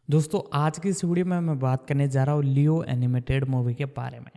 दोस्तों आज की इस वीडियो में मैं बात करने जा रहा हूँ लियो एनिमेटेड मूवी के बारे में,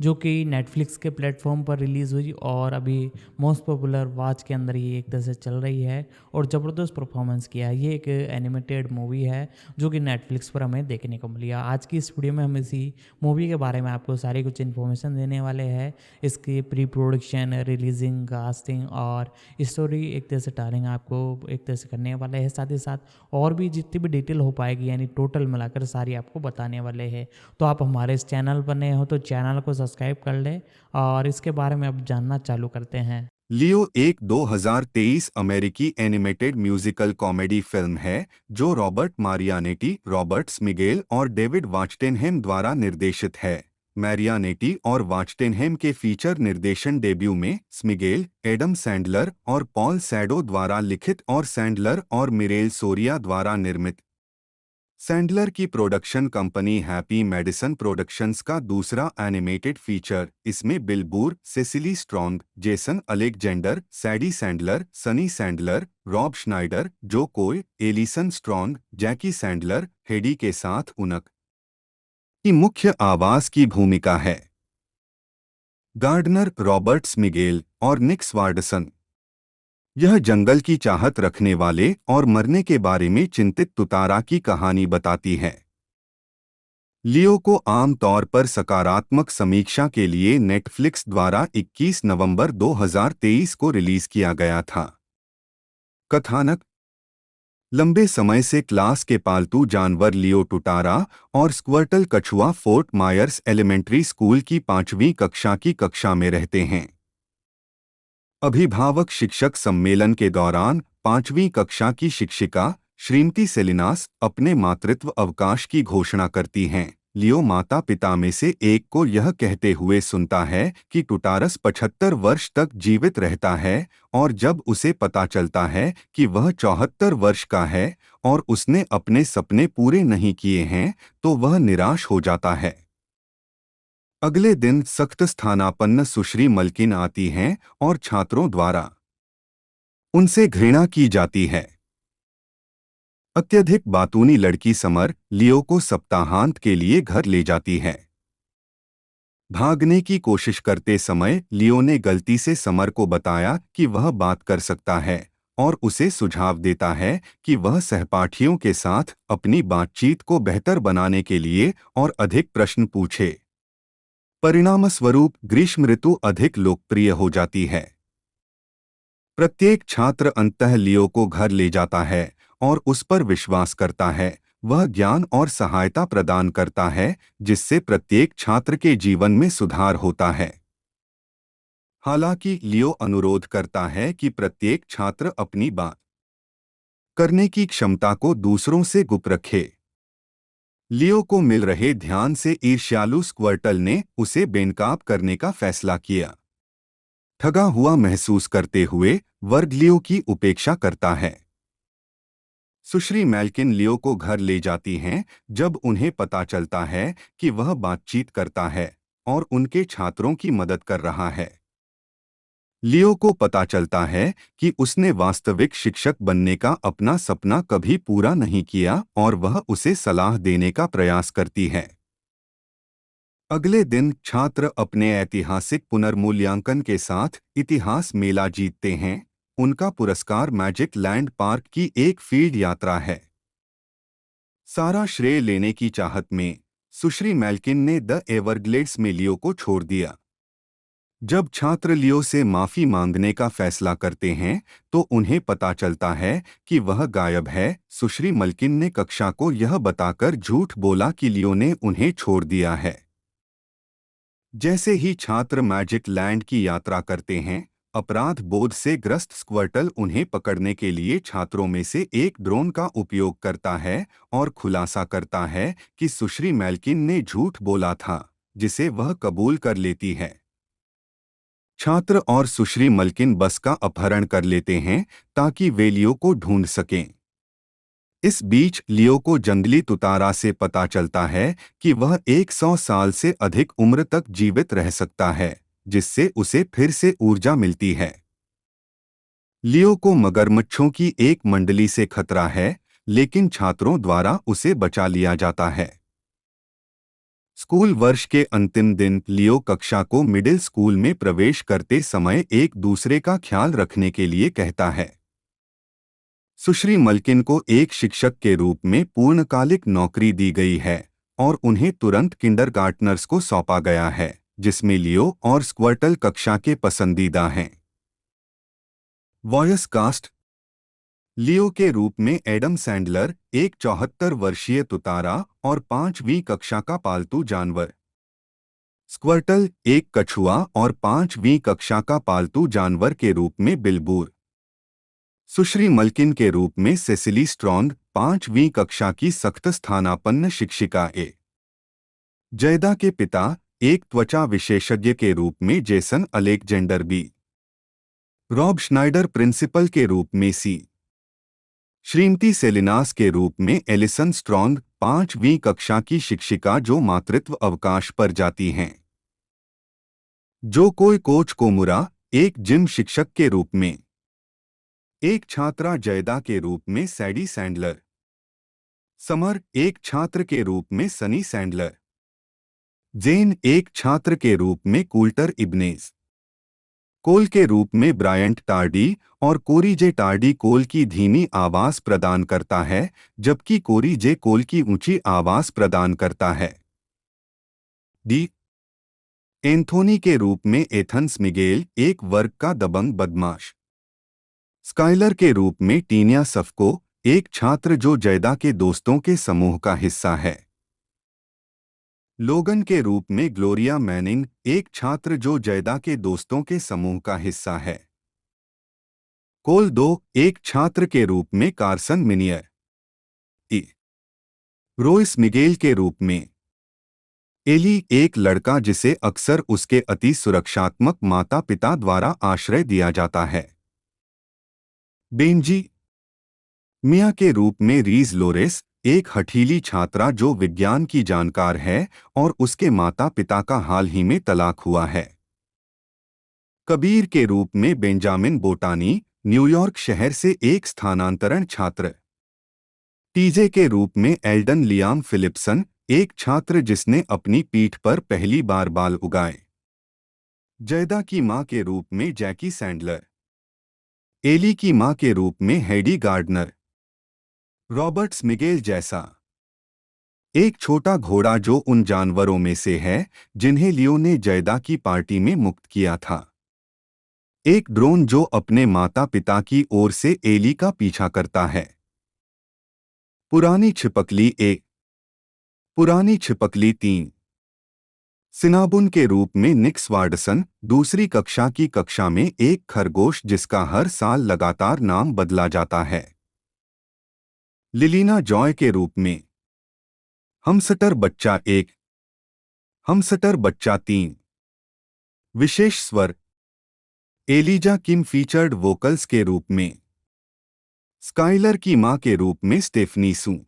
जो कि नेटफ्लिक्स के प्लेटफॉर्म पर रिलीज़ हुई और अभी मोस्ट पॉपुलर वाच के अंदर ये एक तरह से चल रही है और ज़बरदस्त परफॉर्मेंस किया है। ये एक एनिमेटेड मूवी है जो कि नेटफ्लिक्स पर हमें देखने को मिली है। आज की इस वीडियो में हम इसी मूवी के बारे में आपको सारी कुछ इन्फॉर्मेशन देने वाले हैं। इसकी प्री प्रोडक्शन, रिलीजिंग, कास्टिंग और स्टोरी एक तरह से टारिंग आपको एक तरह से करने वाले हैं। साथ ही साथ और भी जितनी भी डिटेल हो पाएगी यानी टोटल मिलाकर सारी आपको बताने वाले हैं। तो आप हमारे इस चैनल पर नए हो तो चैनल को सब्सक्राइब कर लें और इसके बारे में अब जानना चालू करते हैं। लियो एक 2023 अमेरिकी एनिमेटेड म्यूजिकल कॉमेडी फिल्म है जो रॉबर्ट मारियानेटी, रॉबर्ट स्मिगेल और डेविड वाचटेनहेम द्वारा निर्देशित है। मैरियानेटी और वाचटेनहेम के फीचर निर्देशन डेब्यू में स्मिगेल, एडम सैंडलर और पॉल सैडो द्वारा लिखित और सैंडलर और मिरेल सोरिया द्वारा निर्मित। सैंडलर की production company Happy Madison Productions का दूसरा एनिमेटेड फीचर। इसमें Bill Burr, Cecily Strong, Jason Alexander, Sadie Sandler, Sunny Sandler, Rob Schneider, Jo Koy, Allison Strong, Jackie Sandler, Heidi के साथ उनक की मुख्य आवाज की भूमिका है। गार्डनर, रॉबर्ट स्मिगेल और निक स्वार्डसन। यह जंगल की चाहत रखने वाले और मरने के बारे में चिंतित तुतारा की कहानी बताती है। लियो को आम तौर पर सकारात्मक समीक्षा के लिए नेटफ्लिक्स द्वारा 21 नवंबर 2023 को रिलीज किया गया था। कथानक: लंबे समय से क्लास के पालतू जानवर लियो टुटारा और स्क्वर्टल कछुआ फोर्ट मायर्स एलिमेंट्री स्कूल की 5वीं कक्षा की कक्षा में रहते हैं। अभिभावक शिक्षक सम्मेलन के दौरान 5वीं कक्षा की शिक्षिका श्रीमती सेलिनास अपने मातृत्व अवकाश की घोषणा करती हैं। लियो माता पिता में से एक को यह कहते हुए सुनता है कि टुटारस 75 वर्ष तक जीवित रहता है, और जब उसे पता चलता है कि वह 74 वर्ष का है और उसने अपने सपने पूरे नहीं किए हैं तो वह निराश हो जाता है। अगले दिन सख्त स्थानापन्न सुश्री मल्किन आती हैं और छात्रों द्वारा उनसे घृणा की जाती है। अत्यधिक बातूनी लड़की समर लियो को सप्ताहांत के लिए घर ले जाती है। भागने की कोशिश करते समय लियो ने गलती से समर को बताया कि वह बात कर सकता है और उसे सुझाव देता है कि वह सहपाठियों के साथ अपनी बातचीत को बेहतर बनाने के लिए और अधिक प्रश्न पूछे। परिणामस्वरूप ग्रीष्म ऋतु अधिक लोकप्रिय हो जाती है। प्रत्येक छात्र अंततः लियो को घर ले जाता है और उस पर विश्वास करता है। वह ज्ञान और सहायता प्रदान करता है जिससे प्रत्येक छात्र के जीवन में सुधार होता है। हालांकि लियो अनुरोध करता है कि प्रत्येक छात्र अपनी बात करने की क्षमता को दूसरों से गुप्त रखे। लियो को मिल रहे ध्यान से ईर्ष्यालु स्क्वर्टल ने उसे बेनकाब करने का फैसला किया। ठगा हुआ महसूस करते हुए वर्ग लियो की उपेक्षा करता है। सुश्री मैल्किन लियो को घर ले जाती हैं जब उन्हें पता चलता है कि वह बातचीत करता है और उनके छात्रों की मदद कर रहा है। लियो को पता चलता है कि उसने वास्तविक शिक्षक बनने का अपना सपना कभी पूरा नहीं किया और वह उसे सलाह देने का प्रयास करती है। अगले दिन छात्र अपने ऐतिहासिक पुनर्मूल्यांकन के साथ इतिहास मेला जीतते हैं। उनका पुरस्कार मैजिक लैंड पार्क की एक फील्ड यात्रा है। सारा श्रेय लेने की चाहत में सुश्री मैल्किन ने द एवरग्लेड्स में लियो को छोड़ दिया। जब छात्र लियो से माफी मांगने का फैसला करते हैं तो उन्हें पता चलता है कि वह गायब है। सुश्री मल्किन ने कक्षा को यह बताकर झूठ बोला कि लियो ने उन्हें छोड़ दिया है। जैसे ही छात्र मैजिक लैंड की यात्रा करते हैं, अपराध बोध से ग्रस्त स्क्वर्टल उन्हें पकड़ने के लिए छात्रों में से एक ड्रोन का उपयोग करता है और खुलासा करता है कि सुश्री मैल्किन ने झूठ बोला था, जिसे वह कबूल कर लेती है। छात्र और सुश्री मल्किन बस का अपहरण कर लेते हैं ताकि वे लियो को ढूंढ सकें। इस बीच लियो को जंगली तुतारा से पता चलता है कि वह 100 साल से अधिक उम्र तक जीवित रह सकता है, जिससे उसे फिर से ऊर्जा मिलती है। लियो को मगरमच्छों की एक मंडली से खतरा है लेकिन छात्रों द्वारा उसे बचा लिया जाता है। स्कूल वर्ष के अंतिम दिन लियो कक्षा को मिडिल स्कूल में प्रवेश करते समय एक दूसरे का ख्याल रखने के लिए कहता है। सुश्री मल्किन को एक शिक्षक के रूप में पूर्णकालिक नौकरी दी गई है और उन्हें तुरंत किंडरगार्टनर्स को सौंपा गया है, जिसमें लियो और स्क्वर्टल कक्षा के पसंदीदा हैं। Voice cast. लियो के रूप में एडम सैंडलर, एक 74 वर्षीय तुतारा और 5वीं कक्षा का पालतू जानवर। स्क्वर्टल, एक कछुआ और 5वीं कक्षा का पालतू जानवर के रूप में बिलबूर। सुश्री मल्किन के रूप में सेसिली स्ट्रॉन्ग, 5वीं कक्षा की सख्त स्थानापन्न शिक्षिका ए। जयदा के पिता, एक त्वचा विशेषज्ञ के रूप में जेसन अलेक्जेंडर बी। रॉब श्नाइडर प्रिंसिपल के रूप में सी। श्रीमती सेलिनास के रूप में एलिसन स्ट्रॉन्ग, 5वीं कक्षा की शिक्षिका जो मातृत्व अवकाश पर जाती हैं। जो कोई कोच कोमुरा, एक जिम शिक्षक के रूप में। एक छात्रा जयदा के रूप में सैडी सैंडलर। समर, एक छात्र के रूप में सनी सैंडलर। जेन, एक छात्र के रूप में कूल्टर इब्नेज। कोल के रूप में ब्रायंट टार्डी और कोरी जे टार्डी कोल की धीमी आवाज प्रदान करता है, जबकि कोरी जे कोल की ऊंची आवाज प्रदान करता है। डी एंथोनी के रूप में एथन्स मिगेल, एक वर्ग का दबंग बदमाश। स्काइलर के रूप में टीनिया सफको, एक छात्र जो जयदा के दोस्तों के समूह का हिस्सा है। लोगन के रूप में ग्लोरिया मैनिंग, एक छात्र जो जयदा के दोस्तों के समूह का हिस्सा है। कोल 2, एक छात्र के रूप में कार्सन मिनियर। ई रोइस मिगेल के रूप में एली, एक लड़का जिसे अक्सर उसके अति सुरक्षात्मक माता पिता द्वारा आश्रय दिया जाता है। बेंजी मिया के रूप में रीज लोरेस, एक हठीली छात्रा जो विज्ञान की जानकार है और उसके माता पिता का हाल ही में तलाक हुआ है। कबीर के रूप में बेंजामिन बोटानी, न्यूयॉर्क शहर से एक स्थानांतरण छात्र। टीजे के रूप में एल्डन लियाम फिलिप्सन, एक छात्र जिसने अपनी पीठ पर पहली बार बाल उगाए। जयदा की मां के रूप में जैकी सैंडलर। एली की मां के रूप में हेडी गार्डनर। रॉबर्ट्स मिगेल जैसा एक छोटा घोड़ा जो उन जानवरों में से है जिन्हें लियो ने जयदा की पार्टी में मुक्त किया था। एक ड्रोन जो अपने माता पिता की ओर से एली का पीछा करता है। पुरानी छिपकली एक। पुरानी छिपकली 3। सिनाबुन के रूप में निक स्वार्डसन, दूसरी कक्षा की कक्षा में एक खरगोश जिसका हर साल लगातार नाम बदला जाता है। लिलीना जॉय के रूप में हमस्टर बच्चा 1, हमस्टर बच्चा 3। विशेष स्वर एलिजा किम फीचर्ड वोकल्स के रूप में। स्काइलर की मां के रूप में स्टेफनी सू।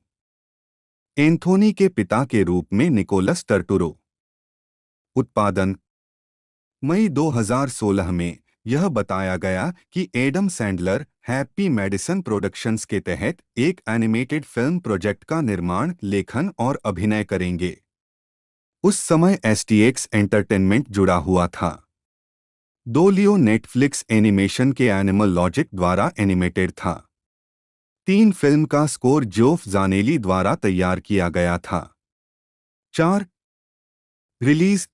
एंथोनी के पिता के रूप में निकोलस टर्टुरो। उत्पादन मई 2016 में यह बताया गया कि Adam Sandler Happy Madison Productions के तहत एक एनिमेटेड फिल्म प्रोजेक्ट का निर्माण, लेखन और अभिनय करेंगे। उस समय एसटीएक्स एंटरटेनमेंट जुड़ा हुआ था। लियो नेटफ्लिक्स एनिमेशन के एनिमल लॉजिक द्वारा एनिमेटेड था। 3 फिल्म का स्कोर जोफ जानेली द्वारा तैयार किया गया था। 4 रिलीज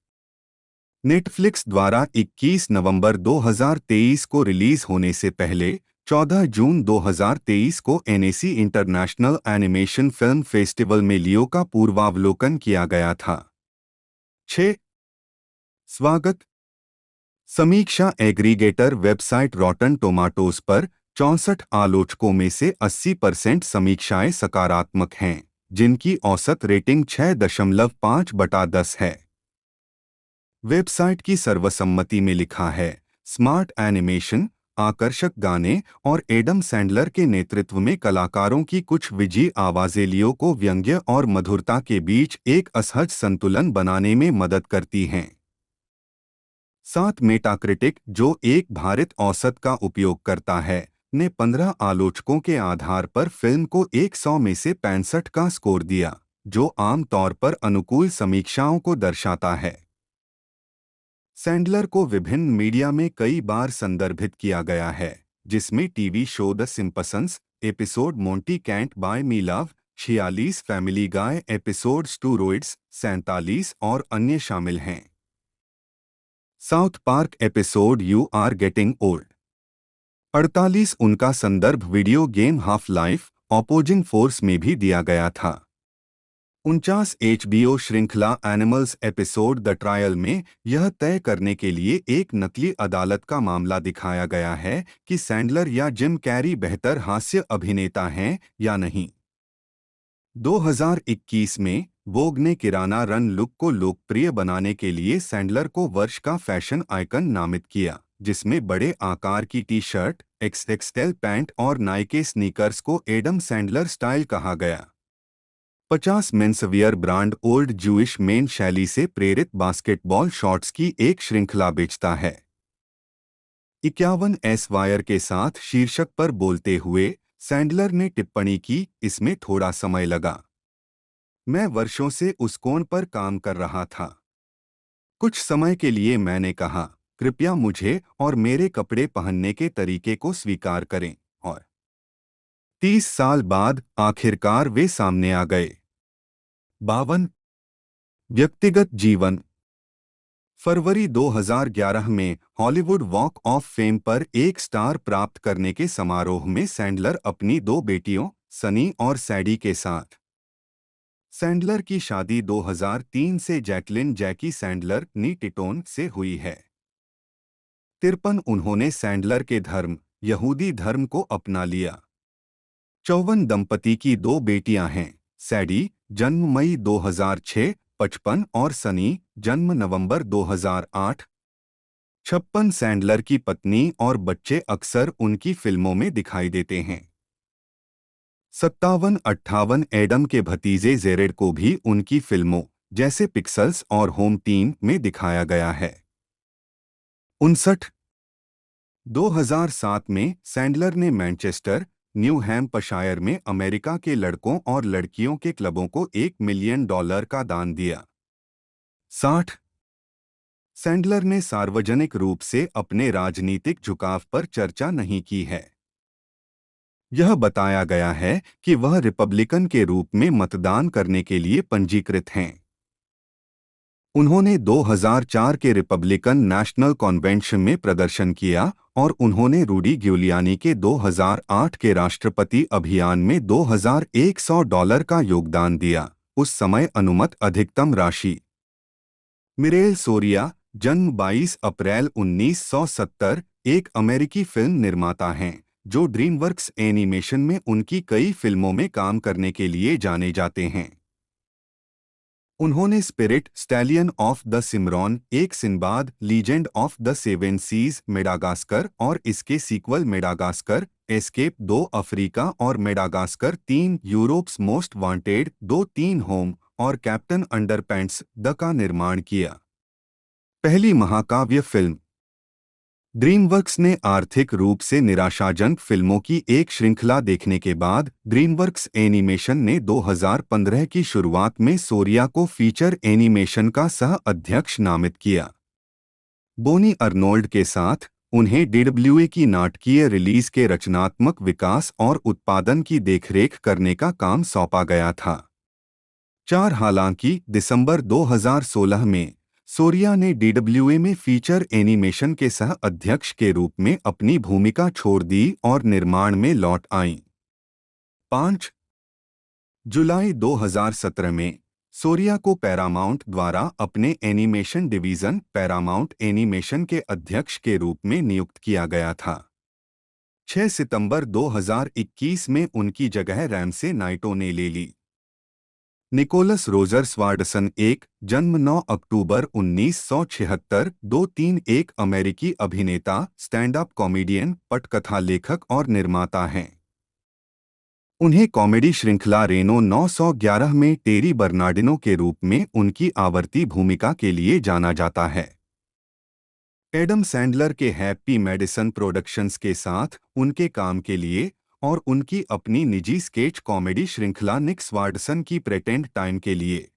नेटफ्लिक्स द्वारा 21 नवंबर 2023 को रिलीज होने से पहले 14 जून 2023 को NAC international animation film festival में लियो का पूर्वावलोकन किया गया था। 6 स्वागत। समीक्षा एग्रीगेटर वेबसाइट रॉटन टोमाटोज पर 64 आलोचकों में से 80% समीक्षाएं सकारात्मक हैं, जिनकी औसत रेटिंग 6.5/10 है। वेबसाइट की सर्वसम्मति में लिखा है, स्मार्ट एनिमेशन, आकर्षक गाने और एडम सैंडलर के नेतृत्व में कलाकारों की कुछ विजी आवाजें लियो को व्यंग्य और मधुरता के बीच एक असहज संतुलन बनाने में मदद करती हैं। 7 मेटाक्रिटिक, जो एक भारित औसत का उपयोग करता है, ने 15 आलोचकों के आधार पर फिल्म को 100 में से 65 का स्कोर दिया, जो आमतौर पर अनुकूल समीक्षाओं को दर्शाता है। सैंडलर को विभिन्न मीडिया में कई बार संदर्भित किया गया है, जिसमें TV show the Simpsons, episode Monty Can't Buy Me Love, 46 Family Guy episode Stewroids, 47 और अन्य शामिल हैं। South Park episode You Are Getting Old, 48 उनका संदर्भ video game Half Life Opposing Force में भी दिया गया था। 49 HBO श्रृंखला एनिमल्स एपिसोड द ट्रायल में यह तय करने के लिए एक नकली अदालत का मामला दिखाया गया है कि सैंडलर या जिम कैरी बेहतर हास्य अभिनेता हैं या नहीं। 2021 में वोग ने किराना रन लुक को लोकप्रिय बनाने के लिए सैंडलर को वर्ष का फैशन आइकन नामित किया, जिसमें बड़े आकार की टी शर्ट, XXL पैंट और नाइके स्नीकर्स को एडम सैंडलर स्टाइल कहा गया। 50 मेंसवियर ब्रांड ओल्ड जूइश मेन शैली से प्रेरित बास्केटबॉल शॉर्ट्स की एक श्रृंखला बेचता है। 51 एस्वायर के साथ शीर्षक पर बोलते हुए सैंडलर ने टिप्पणी की, इसमें थोड़ा समय लगा। मैं वर्षों से उस कोण पर काम कर रहा था। कुछ समय के लिए मैंने कहा, कृपया मुझे और मेरे कपड़े पहनने के तरीके को स्वीकार करें, और 30 साल बाद आखिरकार वे सामने आ गए। 52 व्यक्तिगत जीवन। फरवरी 2011 में हॉलीवुड वॉक ऑफ फेम पर एक स्टार प्राप्त करने के समारोह में सैंडलर अपनी 2 बेटियों सनी और सैडी के साथ। सैंडलर की शादी 2003 से जैकलिन जैकी सैंडलर नी टिटोन से हुई है। 53 उन्होंने सैंडलर के धर्म यहूदी धर्म को अपना लिया। 54 दंपति की 2 बेटियां हैं, सैडी जन्म मई 2006, 55 और सनी जन्म नवंबर 2008। 56 सैंडलर की पत्नी और बच्चे अक्सर उनकी फिल्मों में दिखाई देते हैं। 57-58 एडम के भतीजे जेरेड को भी उनकी फिल्मों जैसे पिक्सल्स और होम टीम में दिखाया गया है। 59 2007 में सैंडलर ने मैनचेस्टर, न्यू हैम्पशायर में अमेरिका के लड़कों और लड़कियों के क्लबों को $1 मिलियन का दान दिया। 60 सैंडलर ने सार्वजनिक रूप से अपने राजनीतिक झुकाव पर चर्चा नहीं की है। यह बताया गया है कि वह रिपब्लिकन के रूप में मतदान करने के लिए पंजीकृत हैं। उन्होंने 2004 के रिपब्लिकन नेशनल कन्वेंशन में प्रदर्शन किया और उन्होंने रूडी गिउलियानी के 2008 के राष्ट्रपति अभियान में $2100 का योगदान दिया, उस समय अनुमत अधिकतम राशि। मिरेल सोरिया जन्म 22 अप्रैल 1970 एक अमेरिकी फिल्म निर्माता हैं, जो ड्रीमवर्क्स एनिमेशन में उनकी कई फिल्मों में काम करने के लिए जाने जाते हैं। उन्होंने Spirit, Stallion of the Cimarron, एक Sinbad, Legend of the Seven Seas, Madagascar और इसके सीक्वल मेडागास्कर, एस्केप 2 अफ्रीका और Madagascar 3, Europe's Most Wanted 2, 3 Home और कैप्टन अंडरपैंट्स द का निर्माण किया। पहली महाकाव्य फिल्म। ड्रीमवर्क्स ने आर्थिक रूप से निराशाजनक फिल्मों की एक श्रृंखला देखने के बाद ड्रीमवर्क्स एनिमेशन ने 2015 की शुरुआत में सोरिया को फीचर एनिमेशन का सह अध्यक्ष नामित किया। बोनी अर्नोल्ड के साथ उन्हें DWA की नाटकीय रिलीज के रचनात्मक विकास और उत्पादन की देखरेख करने का काम सौंपा गया था। 4 हालांकि दिसंबर 2016 में सोरिया ने DWA में फीचर एनिमेशन के सह अध्यक्ष के रूप में अपनी भूमिका छोड़ दी और निर्माण में लौट आईं। 5 जुलाई 2017 में सोरिया को पैरामाउंट द्वारा अपने एनिमेशन डिवीजन पैरामाउंट एनिमेशन के अध्यक्ष के रूप में नियुक्त किया गया था। 6 सितंबर 2021 में उनकी जगह रैमसे नाइटो ने ले ली। निकोलस रोजर स्वार्डसन एक जन्म 9 अक्टूबर 1976 2-3 एक अमेरिकी अभिनेता, स्टैंड अप कॉमेडियन, पटकथा लेखक और निर्माता हैं। उन्हें कॉमेडी श्रृंखला रेनो 911 में टेरी बर्नार्डिनो के रूप में उनकी आवर्ती भूमिका के लिए जाना जाता है। एडम सैंडलर के हैप्पी मेडिसन प्रोडक्शंस के साथ उनके काम के लिए और उनकी अपनी निजी स्केच कॉमेडी श्रृंखला निक स्वार्डसन की प्रेटेंड टाइम के लिए।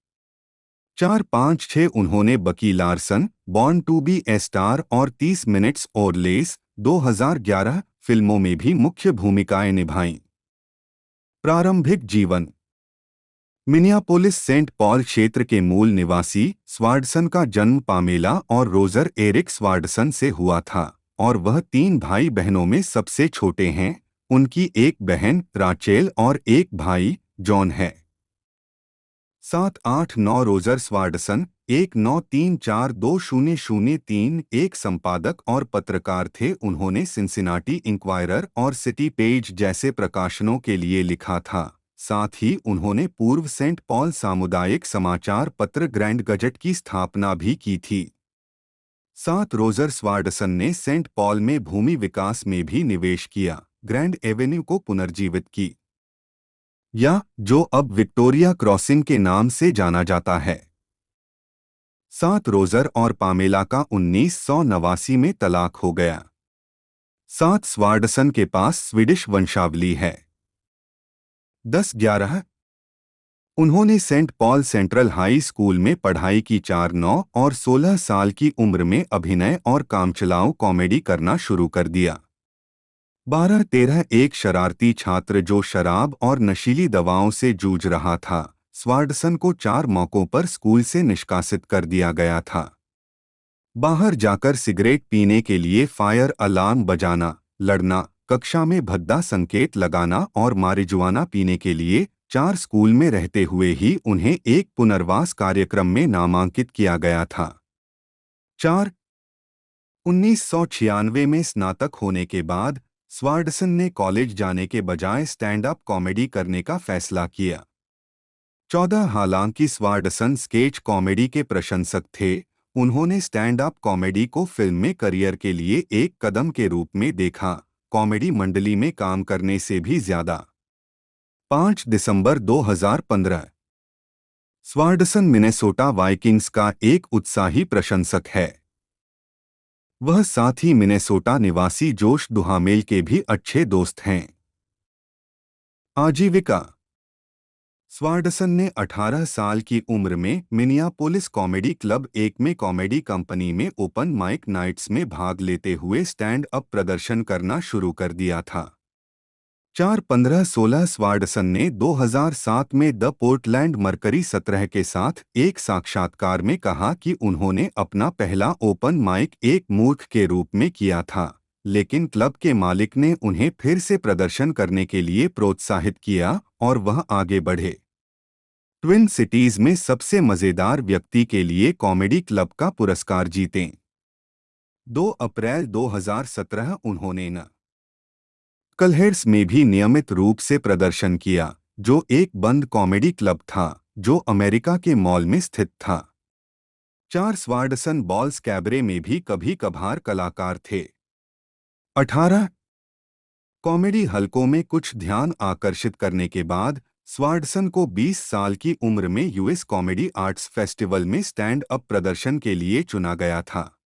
4-5-6 उन्होंने Bucky Larson, born to be a star और 30 मिनट्स और लेस 2011 फिल्मों में भी मुख्य भूमिकाएं निभाईं। प्रारंभिक जीवन। मिनियापोलिस सेंट पॉल क्षेत्र के मूल निवासी स्वार्डसन का जन्म पामेला और रोजर एरिक स्वार्डसन से हुआ था और वह 3 भाई बहनों में सबसे छोटे हैं। उनकी एक बहन राचेल और एक भाई जॉन है। 7-8-9 रोजर स्वार्डसन 19342003 एक संपादक और पत्रकार थे। उन्होंने सिंसिनाटी इंक्वायरर और सिटी पेज जैसे प्रकाशनों के लिए लिखा था। साथ ही उन्होंने पूर्व सेंट पॉल सामुदायिक समाचार पत्र ग्रैंड गजेट की स्थापना भी की थी। 7 रोजर स्वार्डसन ने सेंट पॉल में भूमि विकास में भी निवेश किया, ग्रैंड एवेन्यू को पुनर्जीवित की, या जो अब विक्टोरिया क्रॉसिंग के नाम से जाना जाता है। 7 रोजर और पामेला का 1989 में तलाक हो गया। 7 स्वार्डसन के पास स्वीडिश वंशावली है। 10-11 उन्होंने Saint Paul Central High School में पढ़ाई की। 4-9 और 16 साल की उम्र में अभिनय और कामचलाऊ कॉमेडी करना शुरू कर दिया। 12-13 एक शरारती छात्र जो शराब और नशीली दवाओं से जूझ रहा था। स्वार्डसन को 4 मौकों पर स्कूल से निष्कासित कर दिया गया था। बाहर जाकर सिगरेट पीने के लिए फायर अलार्म बजाना, लड़ना, कक्षा में भद्दा संकेत लगाना और मारिजुआना पीने के लिए 4 स्कूल में रहते हुए ही उन्हें एक पुनर्वास कार्यक्रम में नामांकित किया गया था। 4 1996 में स्नातक होने के बाद स्वार्डसन ने कॉलेज जाने के बजाय स्टैंड अप कॉमेडी करने का फैसला किया। 14 हालांकि स्वार्डसन स्केच कॉमेडी के प्रशंसक थे, उन्होंने स्टैंड अप कॉमेडी को फिल्म में करियर के लिए एक कदम के रूप में देखा, कॉमेडी मंडली में काम करने से भी ज्यादा। 5 दिसंबर 2015 स्वार्डसन मिनेसोटा वाइकिंग्स का एक उत्साही प्रशंसक है। वह साथ ही मिनेसोटा निवासी जोश दुहामेल के भी अच्छे दोस्त हैं। आजीविका। स्वार्डसन ने 18 साल की उम्र में मिनियापोलिस कॉमेडी क्लब 1 में कॉमेडी कंपनी में ओपन माइक नाइट्स में भाग लेते हुए स्टैंड अप प्रदर्शन करना शुरू कर दिया था। 4-15-16 स्वार्डसन ने 2007 में द पोर्टलैंड मरकरी 17 के साथ एक साक्षात्कार में कहा कि उन्होंने अपना पहला ओपन माइक एक मूर्ख के रूप में किया था, लेकिन क्लब के मालिक ने उन्हें फिर से प्रदर्शन करने के लिए प्रोत्साहित किया और वह आगे बढ़े। ट्विन सिटीज में सबसे मजेदार व्यक्ति के लिए कॉमेडी क्लब का पुरस्कार जीते। 2 अप्रैल 2017 उन्होंने न कलहेड्स में भी नियमित रूप से प्रदर्शन किया, जो एक बंद कॉमेडी क्लब था जो अमेरिका के मॉल में स्थित था। 4 स्वार्डसन बॉल्स कैबरे में भी कभी कभार कलाकार थे। 18 कॉमेडी हलकों में कुछ ध्यान आकर्षित करने के बाद स्वार्डसन को 20 साल की उम्र में यूएस कॉमेडी आर्ट्स फेस्टिवल में स्टैंड अप प्रदर्शन के लिए चुना गया था।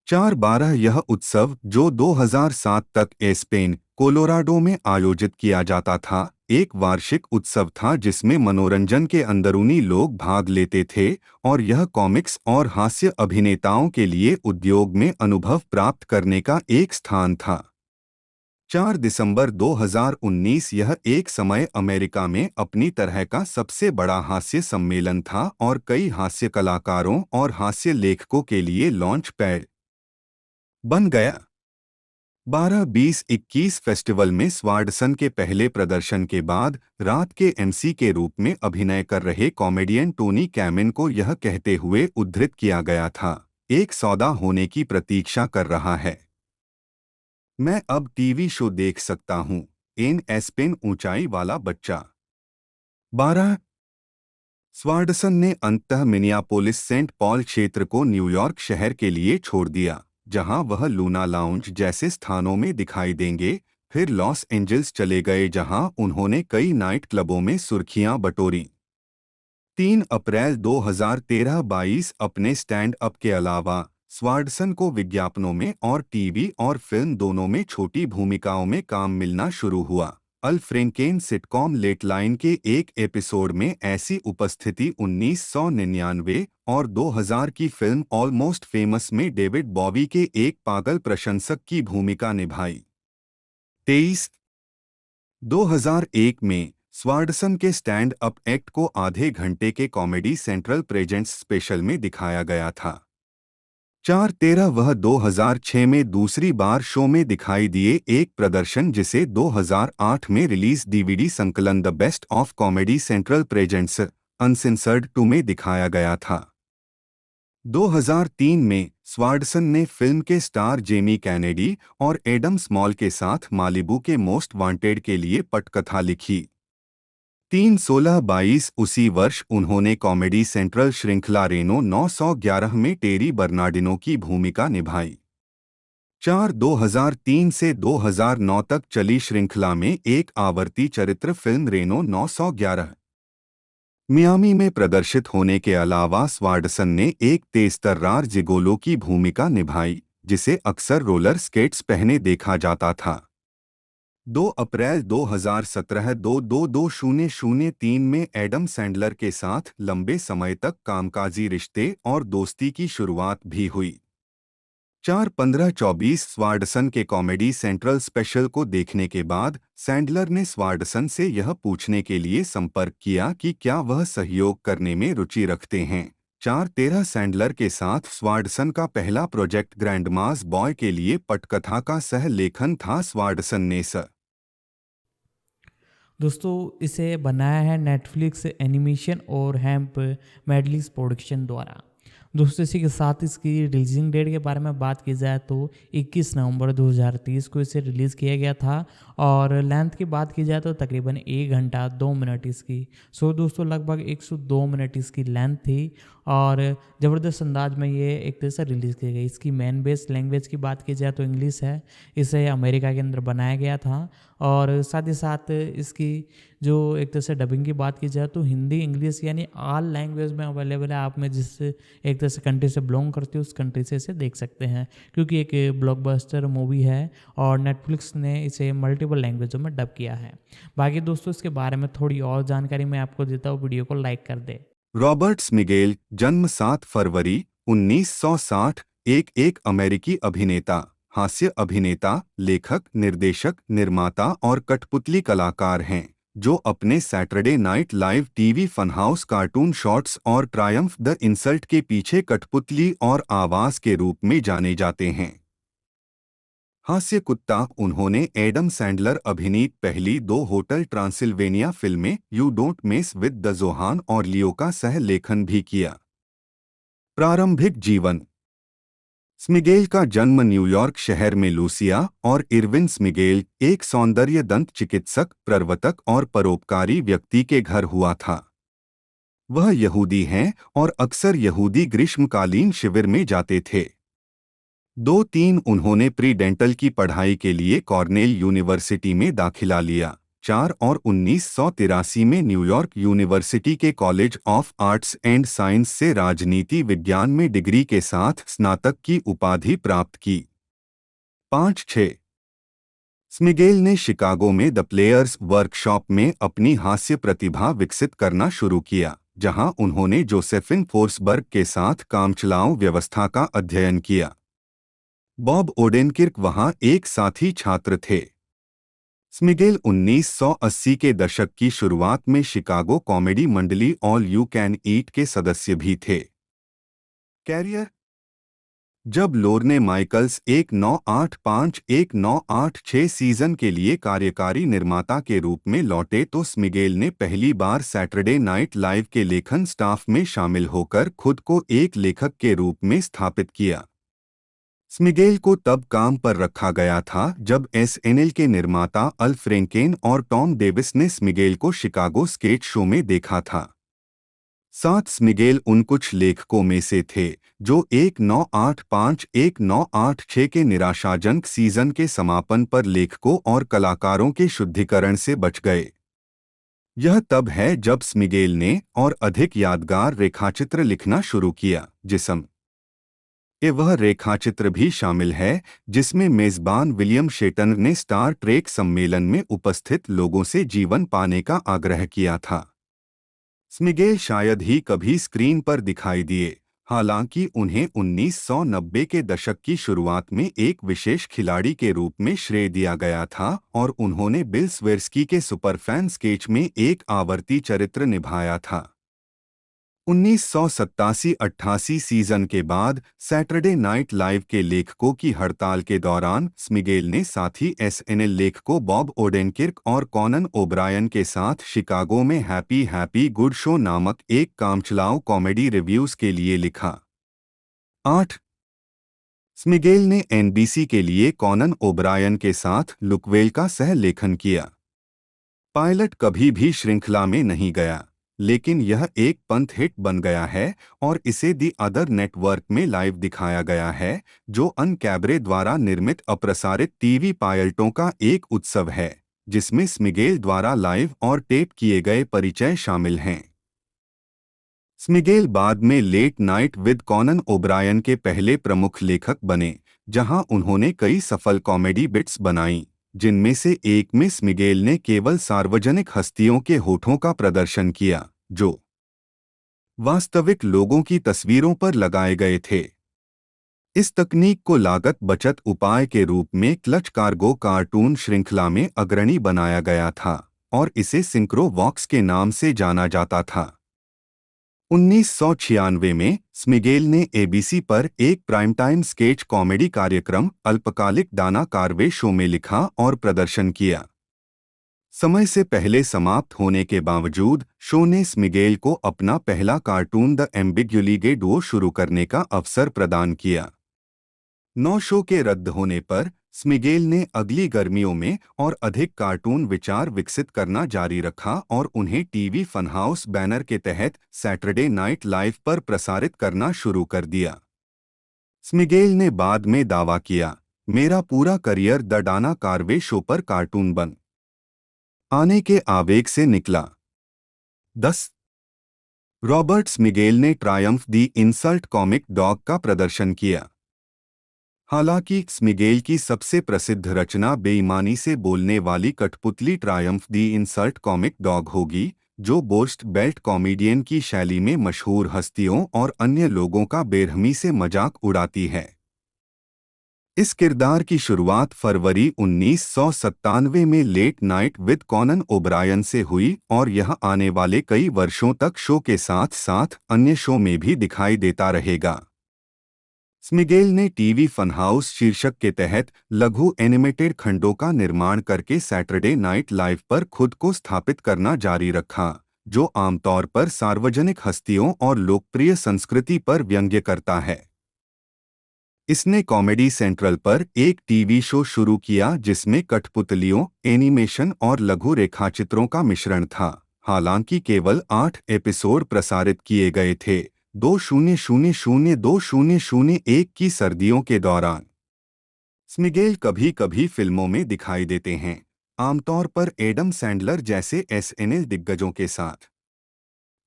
4-12 यह उत्सव, जो 2007 तक एस्पेन, कोलोराडो में आयोजित किया जाता था, एक वार्षिक उत्सव था जिसमें मनोरंजन के अंदरूनी लोग भाग लेते थे और यह कॉमिक्स और हास्य अभिनेताओं के लिए उद्योग में अनुभव प्राप्त करने का एक स्थान था। 4 दिसंबर 2019 यह एक समय अमेरिका में अपनी तरह का सबसे बड़ा हास्य सम्मेलन था और कई हास्य कलाकारों और हास्य लेखकों के लिए लॉन्च पैड बन गया। 12-20-21 फेस्टिवल में स्वार्डसन के पहले प्रदर्शन के बाद रात के एमसी के रूप में अभिनय कर रहे कॉमेडियन टोनी कैमिन को यह कहते हुए उद्धृत किया गया था, एक सौदा होने की प्रतीक्षा कर रहा है। मैं अब टीवी शो देख सकता हूं, एन एस्पेन ऊंचाई वाला बच्चा। 12 स्वार्डसन ने अंततः मिनियापोलिस सेंट पॉल क्षेत्र को न्यूयॉर्क शहर के लिए छोड़ दिया, जहां वह लूना लाउंज जैसे स्थानों में दिखाई देंगे, फिर लॉस एंजल्स चले गए जहां उन्होंने कई नाइट क्लबों में सुर्खियां बटोरी। 3 अप्रैल 2013-22 अपने स्टैंड अप के अलावा स्वार्डसन को विज्ञापनों में और टीवी और फिल्म दोनों में छोटी भूमिकाओं में काम मिलना शुरू हुआ। अल फ्रेंकेन सिटकॉम लेटलाइन के एक एपिसोड में ऐसी उपस्थिति 1999 और 2000 की फिल्म ऑलमोस्ट फेमस में डेविड बॉवी के एक पागल प्रशंसक की भूमिका निभाई। 23 2001 में स्वार्डसन के स्टैंड अप एक्ट को आधे घंटे के कॉमेडी सेंट्रल प्रेजेंट्स स्पेशल में दिखाया गया था। 4/13 वह 2006 में दूसरी बार शो में दिखाई दिए एक प्रदर्शन जिसे 2008 में रिलीज डीवीडी संकलन the best of comedy central presents uncensored 2 में दिखाया गया था। 2003 में स्वार्डसन ने फिल्म के स्टार जेमी कैनेडी और एडम स्मॉल के साथ मालिबू के मोस्ट वांटेड के लिए पटकथा लिखी। 3/16/22 उसी वर्ष उन्होंने कॉमेडी सेंट्रल श्रृंखला रेनो 911 में टेरी बर्नार्डिनो की भूमिका निभाई। 2003 से 2009 तक चली श्रृंखला में एक आवर्ती चरित्र फिल्म रेनो 911 मियामी में प्रदर्शित होने के अलावा स्वार्डसन ने एक तेजतर्रार जिगोलो की भूमिका निभाई जिसे अक्सर रोलर स्केट्स पहने देखा जाता था। 2 अप्रैल 2017 2-2-2-0-0-3 में एडम सैंडलर के साथ लंबे समय तक कामकाजी रिश्ते और दोस्ती की शुरुआत भी हुई। 4/15/24 स्वार्डसन के कॉमेडी सेंट्रल स्पेशल को देखने के बाद सैंडलर ने स्वार्डसन से यह पूछने के लिए संपर्क किया कि क्या वह सहयोग करने में रुचि रखते हैं। 4/13 सैंडलर के साथ स्वार्डसन का पहला प्रोजेक्ट ग्रैंडमास बॉय के लिए पटकथा का सह लेखन था। स्वार्डसन ने दोस्तों इसे बनाया है नेटफ्लिक्स एनिमेशन और हैम्प मेडलिस प्रोडक्शन द्वारा। दोस्तों इसी के साथ इसकी रिलीजिंग डेट के बारे में बात की जाए तो 21 नवंबर 2030 को इसे रिलीज़ किया गया था और लेंथ की बात की जाए तो तकरीबन 1 घंटा 2 मिनट इसकी। दोस्तों लगभग 102 मिनट इसकी लेंथ थी और ज़बरदस्त अंदाज में ये एक तरह से रिलीज़ की गई। इसकी मेन बेस लैंग्वेज की बात की जाए तो इंग्लिश है। इसे अमेरिका के अंदर बनाया गया था और साथ ही साथ इसकी जो एक तरह से डबिंग की बात की जाए तो हिंदी इंग्लिश यानी ऑल लैंग्वेज में अवेलेबल है। आप में जिस एक तरह से कंट्री से बिलोंग करते हो उस कंट्री से इसे देख सकते हैं क्योंकि एक ब्लॉकबस्टर मूवी है और नेटफ्लिक्स ने इसे मल्टीपल लैंग्वेजों में डब किया है। बाकी दोस्तों इसके बारे में थोड़ी और जानकारी मैं आपको देता हूँ, वीडियो को लाइक कर दे। रॉबर्ट स्मिगेल, जन्म 7 फरवरी 1960, एक अमेरिकी अभिनेता, हास्य अभिनेता, लेखक, निर्देशक, निर्माता और कठपुतली कलाकार हैं जो अपने Saturday Night Live TV Funhouse cartoon shorts और ट्रायम्फ द इंसल्ट के पीछे कठपुतली और आवाज के रूप में जाने जाते हैं। हास्य कुत्ता उन्होंने एडम सैंडलर अभिनीत पहली 2 होटल ट्रांसिल्वेनिया फिल्में you don't mess with the Zohan और लियो का सह लेखन भी किया। प्रारंभिक जीवन। स्मिगेल का जन्म न्यूयॉर्क शहर में लूसिया और इरविन स्मिगेल, एक सौंदर्य दंत चिकित्सक, प्रवर्तक और परोपकारी व्यक्ति के घर हुआ था। वह यहूदी हैं और अक्सर यहूदी ग्रीष्मकालीन शिविर में जाते थे। 2-3 उन्होंने प्री डेंटल की पढ़ाई के लिए कॉर्नेल यूनिवर्सिटी में दाखिला लिया। 4 और 1983 में न्यूयॉर्क यूनिवर्सिटी के college of arts and science से राजनीति विज्ञान में डिग्री के साथ स्नातक की उपाधि प्राप्त की। 5-6 स्मिगेल ने शिकागो में द प्लेयर्स वर्कशॉप में अपनी हास्य प्रतिभा विकसित करना शुरू किया, जहां उन्होंने जोसेफिन फोर्सबर्ग के साथ कामचलाऊ व्यवस्था का अध्ययन किया। बॉब ओडेनकिर्क वहां एक साथी छात्र थे। स्मिगेल 1980 के दशक की शुरुआत में शिकागो कॉमेडी मंडली ऑल यू कैन ईट के सदस्य भी थे। कैरियर। जब लोरने माइकल्स 1985-1986 सीजन के लिए कार्यकारी निर्माता के रूप में लौटे तो स्मिगेल ने पहली बार सैटरडे नाइट लाइव के लेखन स्टाफ में शामिल होकर खुद को एक लेखक के रूप में स्थापित किया। स्मिगेल को तब काम पर रखा गया था जब एसएनएल के निर्माता अल फ्रेंकेन और टॉम डेविस ने स्मिगेल को शिकागो स्केच शो में देखा था। साथ स्मिगेल उन कुछ लेखकों में से थे जो 1985-1986 के निराशाजनक सीजन के समापन पर लेखकों और कलाकारों के शुद्धिकरण से बच गए। यह तब है जब स्मिगेल ने और अधिक यादगार रेखाचित्र लिखना शुरू किया। जिस्म वह रेखाचित्र भी शामिल है जिसमें मेजबान विलियम शेटनर ने स्टार ट्रेक सम्मेलन में उपस्थित लोगों से जीवन पाने का आग्रह किया था। स्मिगेल शायद ही कभी स्क्रीन पर दिखाई दिए, हालांकि उन्हें 1990 के दशक की शुरुआत में एक विशेष खिलाड़ी के रूप में श्रेय दिया गया था और उन्होंने बिल स्वेर्स्की के सुपरफैन स्केच में एक आवर्ती चरित्र निभाया था। 1987-88 सीजन के बाद सैटरडे नाइट लाइव के लेखकों की हड़ताल के दौरान स्मिगेल ने साथी एसएनएल लेखकों बॉब ओडेनकिर्क और कॉनन ओब्रायन के साथ शिकागो में हैप्पी हैप्पी गुड शो नामक एक कामचलाऊ कॉमेडी रिव्यूज के लिए लिखा। 8 स्मिगेल ने एनबीसी के लिए कॉनन ओब्रायन के साथ लुकवेल का सह लेखन किया। पायलट कभी भी श्रृंखला में नहीं गया, लेकिन यह एक पंथ हिट बन गया है और इसे दी अदर नेटवर्क में लाइव दिखाया गया है, जो अन कैबरे द्वारा निर्मित अप्रसारित टीवी पायलटों का एक उत्सव है जिसमें स्मिगेल द्वारा लाइव और टेप किए गए परिचय शामिल हैं। स्मिगेल बाद में late night with Conan O'Brien के पहले प्रमुख लेखक बने, जहां उन्होंने कई सफल कॉमेडी बिट्स बनाई, जिनमें से एक में स्मिगेल ने केवल सार्वजनिक हस्तियों के होठों का प्रदर्शन किया जो वास्तविक लोगों की तस्वीरों पर लगाए गए थे। इस तकनीक को लागत बचत उपाय के रूप में क्लच कार्गो कार्टून श्रृंखला में अग्रणी बनाया गया था और इसे सिंक्रो वॉक्स के नाम से जाना जाता था। 1996 में स्मिगेल ने एबीसी पर एक प्राइमटाइम स्केच कॉमेडी कार्यक्रम अल्पकालिक डाना कार्वे शो में लिखा और प्रदर्शन किया। समय से पहले समाप्त होने के बावजूद शो ने स्मिगेल को अपना पहला कार्टून द एम्बिग्युली डुओ शुरू करने का अवसर प्रदान किया। 9 शो के रद्द होने पर स्मिगेल ने अगली गर्मियों में और अधिक कार्टून विचार विकसित करना जारी रखा और उन्हें टीवी फनहाउस बैनर के तहत सैटरडे नाइट लाइव पर प्रसारित करना शुरू कर दिया। स्मिगेल ने बाद में दावा किया, मेरा पूरा career the Dana Carvey Show पर कार्टून बन आने के आवेग से निकला। 10 रॉबर्ट स्मिगेल ने Triumph the insult comic dog का प्रदर्शन किया। हालांकि स्मिगेल की सबसे प्रसिद्ध रचना बेईमानी से बोलने वाली कठपुतली Triumph the insult comic dog होगी, जो बोर्स्ट बेल्ट कॉमेडियन की शैली में मशहूर हस्तियों और अन्य लोगों का बेरहमी से मजाक उड़ाती है। इस किरदार की शुरुआत फरवरी 1997 में late night with Conan O'Brien से हुई और यह आने वाले कई वर्षों तक शो के साथ साथ अन्य शो में भी दिखाई देता रहेगा। स्मिगेल ने टीवी फनहाउस शीर्षक के तहत लघु एनिमेटेड खंडों का निर्माण करके सैटरडे नाइट लाइव पर खुद को स्थापित करना जारी रखा, जो आमतौर पर सार्वजनिक हस्तियों और लोकप्रिय संस्कृति पर व्यंग्य करता है। इसने कॉमेडी सेंट्रल पर एक टीवी शो शुरू किया जिसमें कठपुतलियों, एनिमेशन और लघु रेखाचित्रों का मिश्रण था, हालांकि केवल 8 एपिसोड प्रसारित किए गए थे 2000-2001 की सर्दियों के दौरान। स्मिगेल कभी कभी फिल्मों में दिखाई देते हैं, आमतौर पर एडम सैंडलर जैसे एसएनएल दिग्गजों के साथ।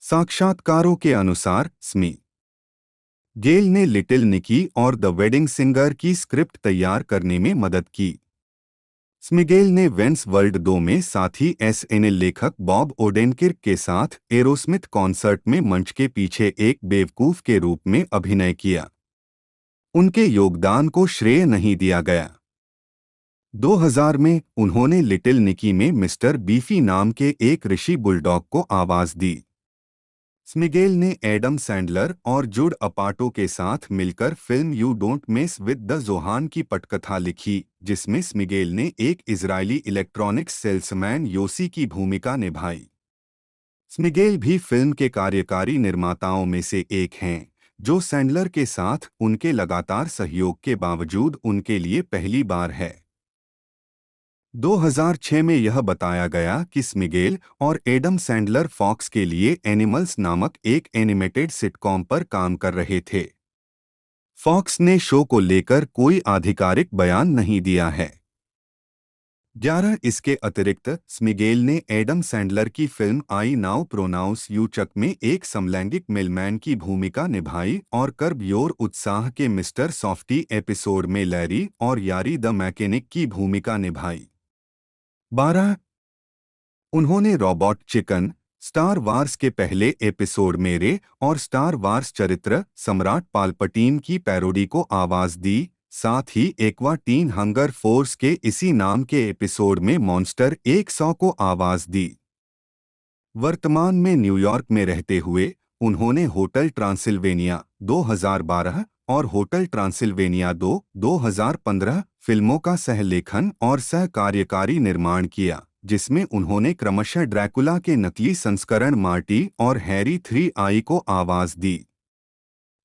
साक्षात्कारों के अनुसार स्मिगेल ने लिटिल निकी और द वेडिंग सिंगर की स्क्रिप्ट तैयार करने में मदद की। स्मिगेल ने वेंस वर्ल्ड 2 में साथी एसएनएल लेखक बॉब ओडेनकिर्क के साथ एरोस्मिथ कॉन्सर्ट में मंच के पीछे एक बेवकूफ के रूप में अभिनय किया। उनके योगदान को श्रेय नहीं दिया गया। 2000 में उन्होंने लिटिल निकी में मिस्टर बीफी नाम के एक ऋषि बुलडॉग को आवाज दी। स्मिगेल ने एडम सैंडलर और जुड अपाटो के साथ मिलकर film you don't mess with the Zohan की पटकथा लिखी, जिसमें स्मिगेल ने एक इजरायली इलेक्ट्रॉनिक्स सेल्समैन योसी की भूमिका निभाई। स्मिगेल भी फिल्म के कार्यकारी निर्माताओं में से एक हैं, जो सैंडलर के साथ उनके लगातार सहयोग के बावजूद उनके लिए पहली बार है। 2006 में यह बताया गया कि स्मिगेल और एडम सैंडलर फॉक्स के लिए एनिमल्स नामक एक एनिमेटेड सिटकॉम पर काम कर रहे थे। फॉक्स ने शो को लेकर कोई आधिकारिक बयान नहीं दिया है। 11 इसके अतिरिक्त स्मिगेल ने एडम सैंडलर की film I now pronounce you Chuck में एक समलैंगिक मिलमैन की भूमिका निभाई और कर्ब योर उत्साह के मिस्टर सॉफ्टी एपिसोड में लैरी और यारी द मैकेनिक की भूमिका निभाई। 12 उन्होंने रोबोट चिकन, स्टार वार्स के पहले एपिसोड मेरे और स्टार वार्स चरित्र सम्राट पाल्पटीन की पैरोडी को आवाज दी, साथ ही एक्वा टीन हंगर फोर्स के इसी नाम के एपिसोड में मॉन्स्टर 100 को आवाज दी। वर्तमान में न्यूयॉर्क में रहते हुए उन्होंने होटल ट्रांसिल्वेनिया 2012 और होटल ट्रांसिल्वेनिया 2015 फिल्मों का सहलेखन और सह कार्यकारी निर्माण किया, जिसमें उन्होंने क्रमशः ड्रैकुला के नकली संस्करण मार्टी और हैरी 3 को आवाज दी।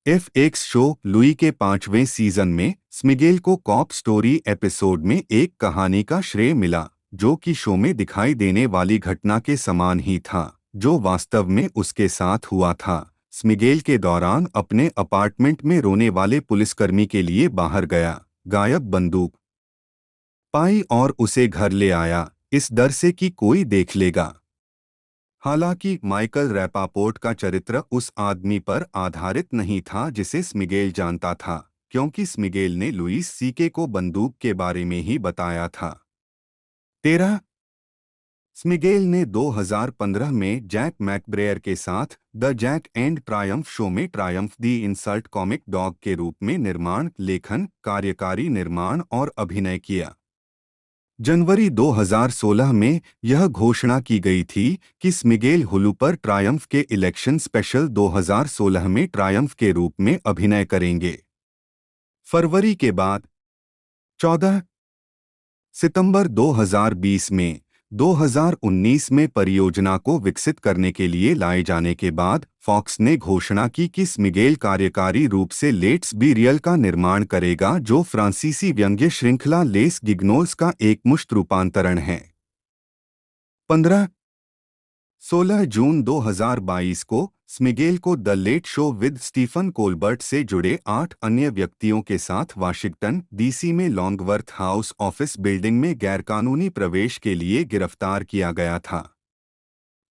FX शो लुई के 5वें सीजन में स्मिगेल को कॉप स्टोरी एपिसोड में एक कहानी का श्रेय मिला, जो कि शो में दिखाई देने वाली घटना के समान ही था, जो वास्तव में उसके साथ हुआ था। स्मिगेल के दौरान अपने अपार्टमेंट में रोने वाले पुलिसकर्मी के लिए बाहर गया, गायब बंदूक पाई और उसे घर ले आया, इस डर से कि कोई देख लेगा। हालांकि माइकल रैपापोर्ट का चरित्र उस आदमी पर आधारित नहीं था जिसे स्मिगेल जानता था, क्योंकि स्मिगेल ने लुइस सीके को बंदूक के बारे में ही बताया था। 13 स्मिगेल ने 2015 में जैक मैकब्रेयर के साथ the Jack and Triumph show में Triumph the insult comic dog के रूप में निर्माण, लेखन, कार्यकारी निर्माण और अभिनय किया। जनवरी 2016 में यह घोषणा की गई थी कि स्मिगेल हुलू पर ट्रायम्फ के इलेक्शन स्पेशल 2016 में ट्रायम्फ के रूप में अभिनय करेंगे। फरवरी के बाद 14 सितंबर 2020 में 2019 में परियोजना को विकसित करने के लिए लाए जाने के बाद फॉक्स ने घोषणा की कि स्मिगेल कार्यकारी रूप से लेट्स बी रियल का निर्माण करेगा, जो फ्रांसीसी व्यंग्य श्रृंखला लेस गिग्नोल्स का एकमुश्त रूपांतरण है। 16 जून 2022 को स्मिगेल को the late show with Stephen Colbert से जुड़े 8 अन्य व्यक्तियों के साथ वाशिंगटन डीसी में लॉन्गवर्थ हाउस ऑफिस बिल्डिंग में गैरकानूनी प्रवेश के लिए गिरफ्तार किया गया था।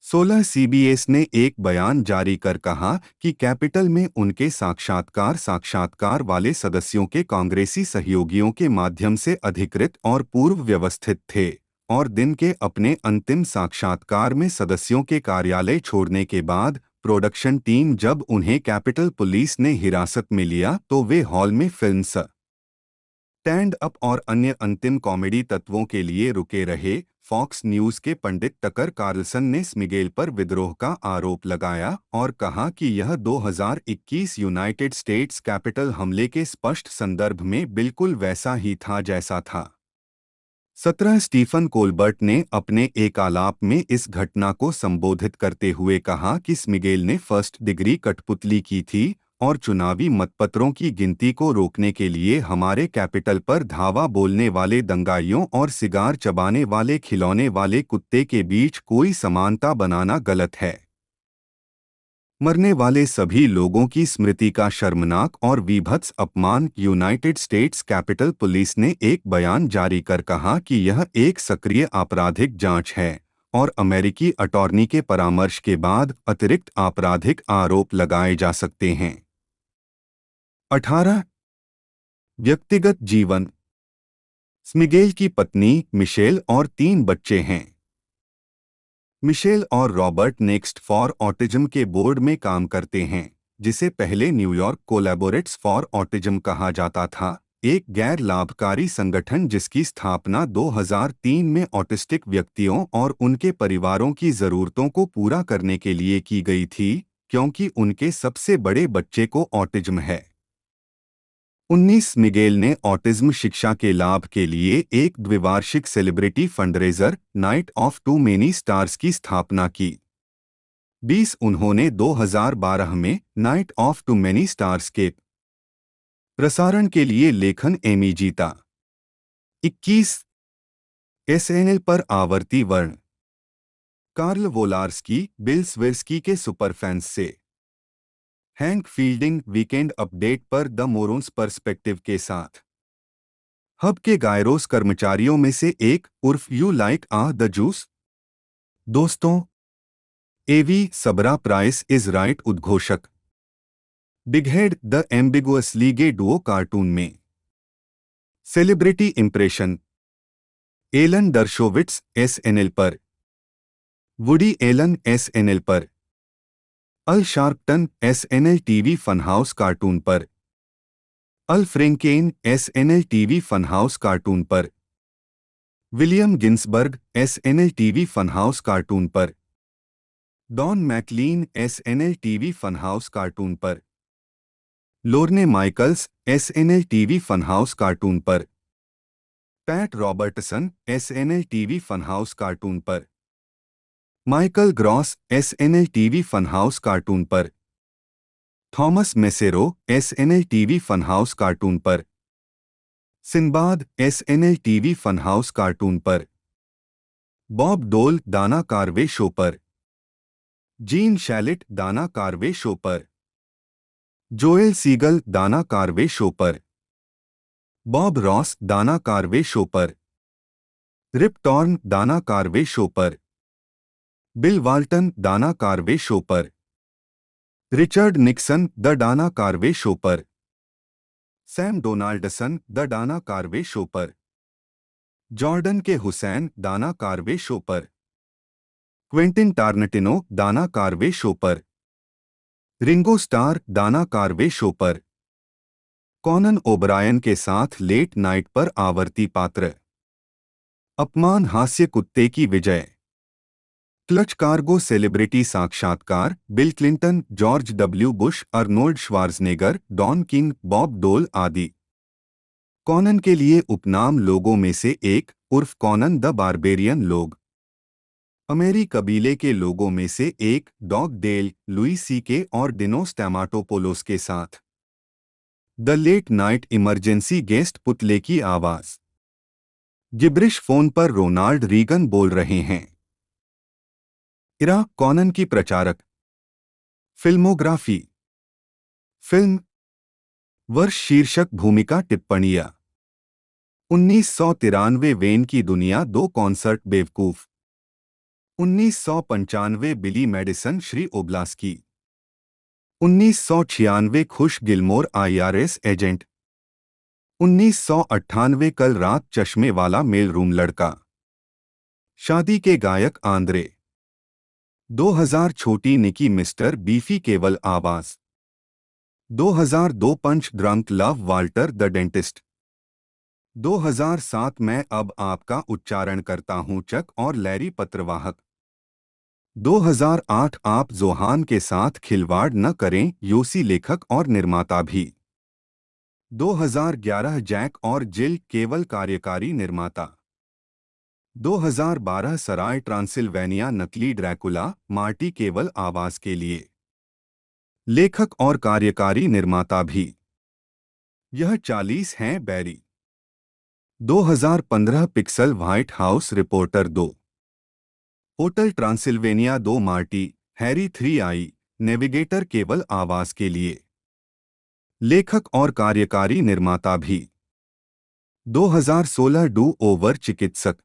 16 CBS ने एक बयान जारी कर कहा कि कैपिटल में उनके साक्षात्कार वाले सदस्यों के कांग्रेसी सहयोगियों के माध्यम से अधिकृत और पूर्व व्यवस्थित थे, और दिन के अपने अंतिम साक्षात्कार में सदस्यों के कार्यालय छोड़ने के बाद प्रोडक्शन टीम जब उन्हें कैपिटल पुलिस ने हिरासत में लिया तो वे हॉल में फिल्म स्टैंड अप और अन्य अंतिम कॉमेडी तत्वों के लिए रुके रहे। फॉक्स न्यूज के पंडित टकर कार्लसन ने स्मिगेल पर विद्रोह का आरोप लगाया और कहा कि यह 2021 यूनाइटेड स्टेट्स कैपिटल हमले के स्पष्ट संदर्भ में बिल्कुल वैसा ही था जैसा था। 17 स्टीफन कोलबर्ट ने अपने एक आलाप में इस घटना को संबोधित करते हुए कहा कि स्मिगेल ने फर्स्ट डिग्री कठपुतली की थी और चुनावी मतपत्रों की गिनती को रोकने के लिए हमारे कैपिटल पर धावा बोलने वाले दंगाइयों और सिगार चबाने वाले खिलौने वाले कुत्ते के बीच कोई समानता बनाना गलत है। मरने वाले सभी लोगों की स्मृति का शर्मनाक और वीभत्स अपमान। यूनाइटेड स्टेट्स कैपिटल पुलिस ने एक बयान जारी कर कहा कि यह एक सक्रिय आपराधिक जांच है और अमेरिकी अटॉर्नी के परामर्श के बाद अतिरिक्त आपराधिक आरोप लगाए जा सकते हैं। 18 व्यक्तिगत जीवन। स्मिगेल की पत्नी मिशेल और 3 बच्चे हैं। मिशेल और रॉबर्ट नेक्स्ट फॉर ऑटिज्म के बोर्ड में काम करते हैं, जिसे पहले न्यूयॉर्क कोलैबोरेट्स फॉर ऑटिज्म कहा जाता था, एक गैर लाभकारी संगठन जिसकी स्थापना 2003 में ऑटिस्टिक व्यक्तियों और उनके परिवारों की ज़रूरतों को पूरा करने के लिए की गई थी, क्योंकि उनके सबसे बड़े बच्चे को ऑटिज्म है। 19 मिगेल ने ऑटिज्म शिक्षा के लाभ के लिए एक द्विवार्षिक celebrity fundraiser night of too many stars की स्थापना की। 20 उन्होंने 2012 में night of too many stars के प्रसारण के लिए लेखन एमी जीता। 21 SNL पर आवर्ती वर्ण। कार्ल वोलार्स्की, बिल स्विर्स्की के सुपरफैंस से। हैंक फील्डिंग वीकेंड अपडेट पर द मोरोन्स पर्सपेक्टिव के साथ। हब के गायरोस कर्मचारियों में से एक उर्फ यू लाइक द जूस। दोस्तों, एवी सबरा प्राइस इज राइट उद्घोषक Bighead the Ambiguously Gay Duo cartoon में celebrity impression Alan Dershowitz SNL पर, वुडी एलन एसएनएल पर, Al Sharpton SNL TV Funhouse cartoon पर, Al Franken SNL TV Funhouse cartoon पर, William Ginsberg SNL TV Funhouse cartoon पर, Don McLean SNL TV Funhouse cartoon पर, Lorne Michaels SNL TV Funhouse cartoon पर, Pat Robertson SNL TV Funhouse cartoon पर, Michael gross SNL TV Funhouse cartoon पर, Thomas Mesereau SNL TV Funhouse cartoon पर, Sinbad SNL TV Funhouse cartoon पर, Bob Dole Dana Carvey Show पर, Gene Shalit Dana Carvey Show पर, Joel Siegel Dana Carvey Show पर, Bob Ross Dana Carvey Show पर, Rip Torn Dana Carvey Show पर, Bill Walton Dana Carvey Show पर, Richard Nixon the Dana Carvey Show पर, Sam Donaldson the Dana Carvey Show पर, Jordan के हुसैन दाना Carvey Show पर, Quentin टार्नटिनो दाना Carvey Show पर, रिंगो स्टार दाना कार्वे शो पर, कॉनन ओबरायन के साथ लेट नाइट पर आवर्ती पात्र, अपमान हास्य कुत्ते की विजय, क्लच कार्गो सेलिब्रिटी साक्षात्कार Bill Clinton George W Bush Arnold Schwarzenegger Don King Bob Dole आदि। कॉनन के लिए उपनाम लोगों में से एक उर्फ कॉनन द बारबेरियन लोग, अमेरी कबीले के लोगों में से एक डॉग डेल लुई सीके और डिनोस टैमाटोपोलोस के साथ the late night emergency guest पुतले की आवाज, गिब्रिश फोन पर रोनाल्ड रीगन बोल रहे हैं। इरा कॉनन की प्रचारक, फिल्मोग्राफी, फिल्म, वर्ष शीर्षक भूमिका टिप्पणियां 1993 वेन की दुनिया 2 कॉन्सर्ट बेवकूफ, 1995 बिली मेडिसन श्री ओब्लास्की, 1996 खुश गिलमोर आईआरएस एजेंट, 1998 कल रात चश्मे वाला मेल रूम लड़का, शादी के गायक आंद्रे, 2000 छोटी निकी मिस्टर बीफी केवल आवाज, 2002 Punch Drunk Love Walter the Dentist, 2007 मैं अब आपका उच्चारण करता हूं चक और लैरी पत्रवाहक, 2008 आप जोहान के साथ खिलवाड़ न करें योसी लेखक और निर्माता भी, 2011 जैक और जिल केवल कार्यकारी निर्माता, 2012 सराय ट्रांसिल्वेनिया नकली ड्रैकुला मार्टी केवल आवाज के लिए, लेखक और कार्यकारी निर्माता भी। यह 40 हैं Barry. 2015 pixels White House reporter 2, hotel Transylvania 2 Marty Harry 3 I navigator केवल आवाज के लिए, लेखक और कार्यकारी निर्माता भी। 2016 डू ओवर चिकित्सक,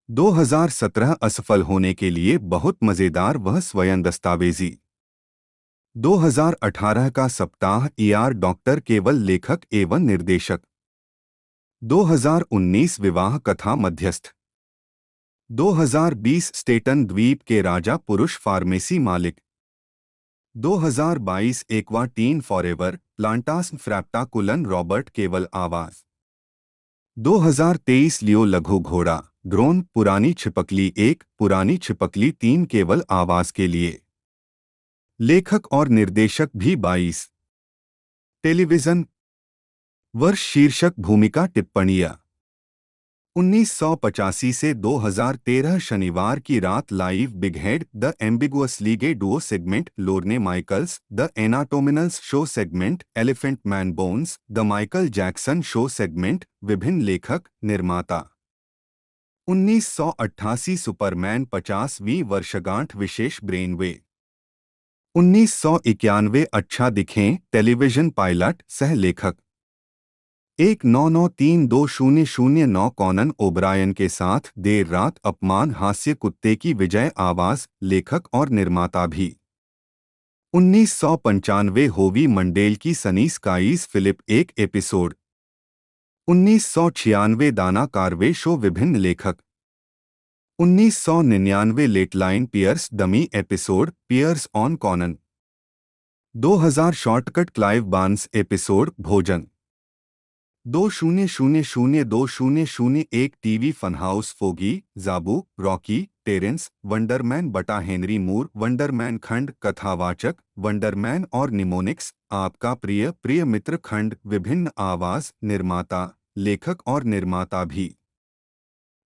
2017 असफल होने के लिए बहुत मजेदार वह स्वयं दस्तावेजी, 2018 का सप्ताह ईआर डॉक्टर केवल लेखक एवं निर्देशक, 2019 विवाह कथा मध्यस्थ, 2020 स्टेटन द्वीप के राजा पुरुष फार्मेसी मालिक, 2022 एक्वा टीन फॉरएवर प्लांटास फ्रैप्टाकुलन रॉबर्ट केवल आवाज, 2023 लियो लघु घोड़ा ड्रोन पुरानी छिपकली 1 पुरानी छिपकली 3 केवल आवाज के लिए, लेखक और निर्देशक भी 22। टेलीविजन, वर्ष शीर्षक भूमिका टिप्पणियां 1985 से 2013 शनिवार की रात live Big Head the Ambiguously Gay Duo segment Lorne Michaels the Anatominals show segment Elephant Man Bones the Michael Jackson show segment विभिन्न लेखक निर्माता 1988 सुपरमैन 50वीं वर्षगांठ विशेष ब्रेनवे 1991 अच्छा दिखें टेलीविजन पायलट सह लेखक 1993-2009 कॉनन ओब्रायन के साथ देर रात अपमान हास्य कुत्ते की विजय आवाज लेखक और निर्माता भी। 1995 होवी मंडेल की सनी स्काईज फिलिप एक एपिसोड। 1996 दाना कार्वे शो विभिन्न लेखक। 1999 Lateline Pierce Dummy episode Pierce on Conan. 2000 Shortcut Clive Barnes episode भोजन। 2000-2001 TV Funhouse Fogey Jabu Rocky Terrence Wonderman बटा हेनरी मूर वंडरमैन खंड कथावाचक वंडरमैन और mnemonics आपका प्रिय प्रिय मित्र खंड विभिन्न आवाज निर्माता लेखक और निर्माता भी।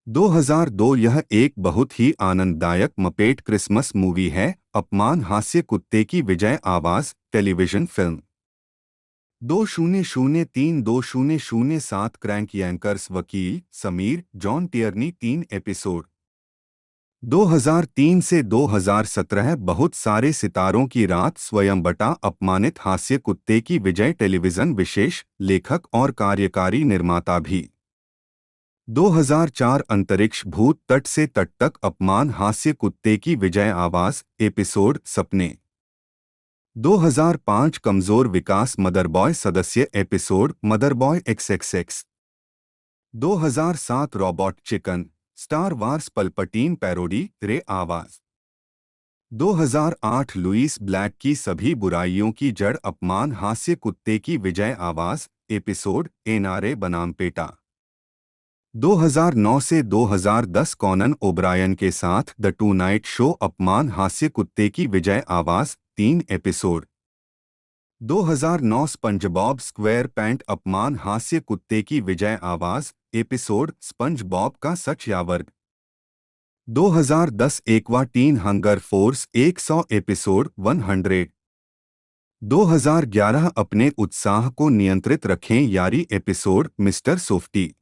2002 यह एक बहुत ही आनंददायक मपेट क्रिसमस मूवी है अपमान हास्य कुत्ते की विजय आवाज टेलीविजन फिल्म। 2003-2007 क्रैंक यैंकर्स वकील समीर जॉन टियर्नी 3 एपिसोड। 2003 से 2017 बहुत सारे सितारों की रात स्वयं बटा अपमानित हास्य कुत्ते की विजय टेलीविजन विशेष लेखक और कार्यकारी निर्माता भी। 2004 अंतरिक्ष भूत तट से तट तक अपमान हास्य कुत्ते की विजय आवाज एपिसोड सपने। 2005 कमजोर विकास मदरबॉय सदस्य episode Motherboy XXX। 2007 Robot Chicken Star Wars Palpatine parody Ray आवाज। 2008 लुइस ब्लैक की सभी बुराइयों की जड़ अपमान हास्य कुत्ते की विजय आवाज एपिसोड एनआरए बनाम पेटा। 2009 से 2010 कॉनन ओब्रायन के साथ द टू नाइट शो अपमान हास्य कुत्ते की विजय आवाज 3 एपिसोड। 2009 स्पंजबॉब स्क्वायर पैंट अपमान हास्य कुत्ते की विजय आवाज एपिसोड स्पंजबॉब का सच या वर्ग। 2010 aqua tin hunger force 100 episode 100। 2011 अपने उत्साह को नियंत्रित रखें यारी एपिसोड मिस्टर सोफ्टी।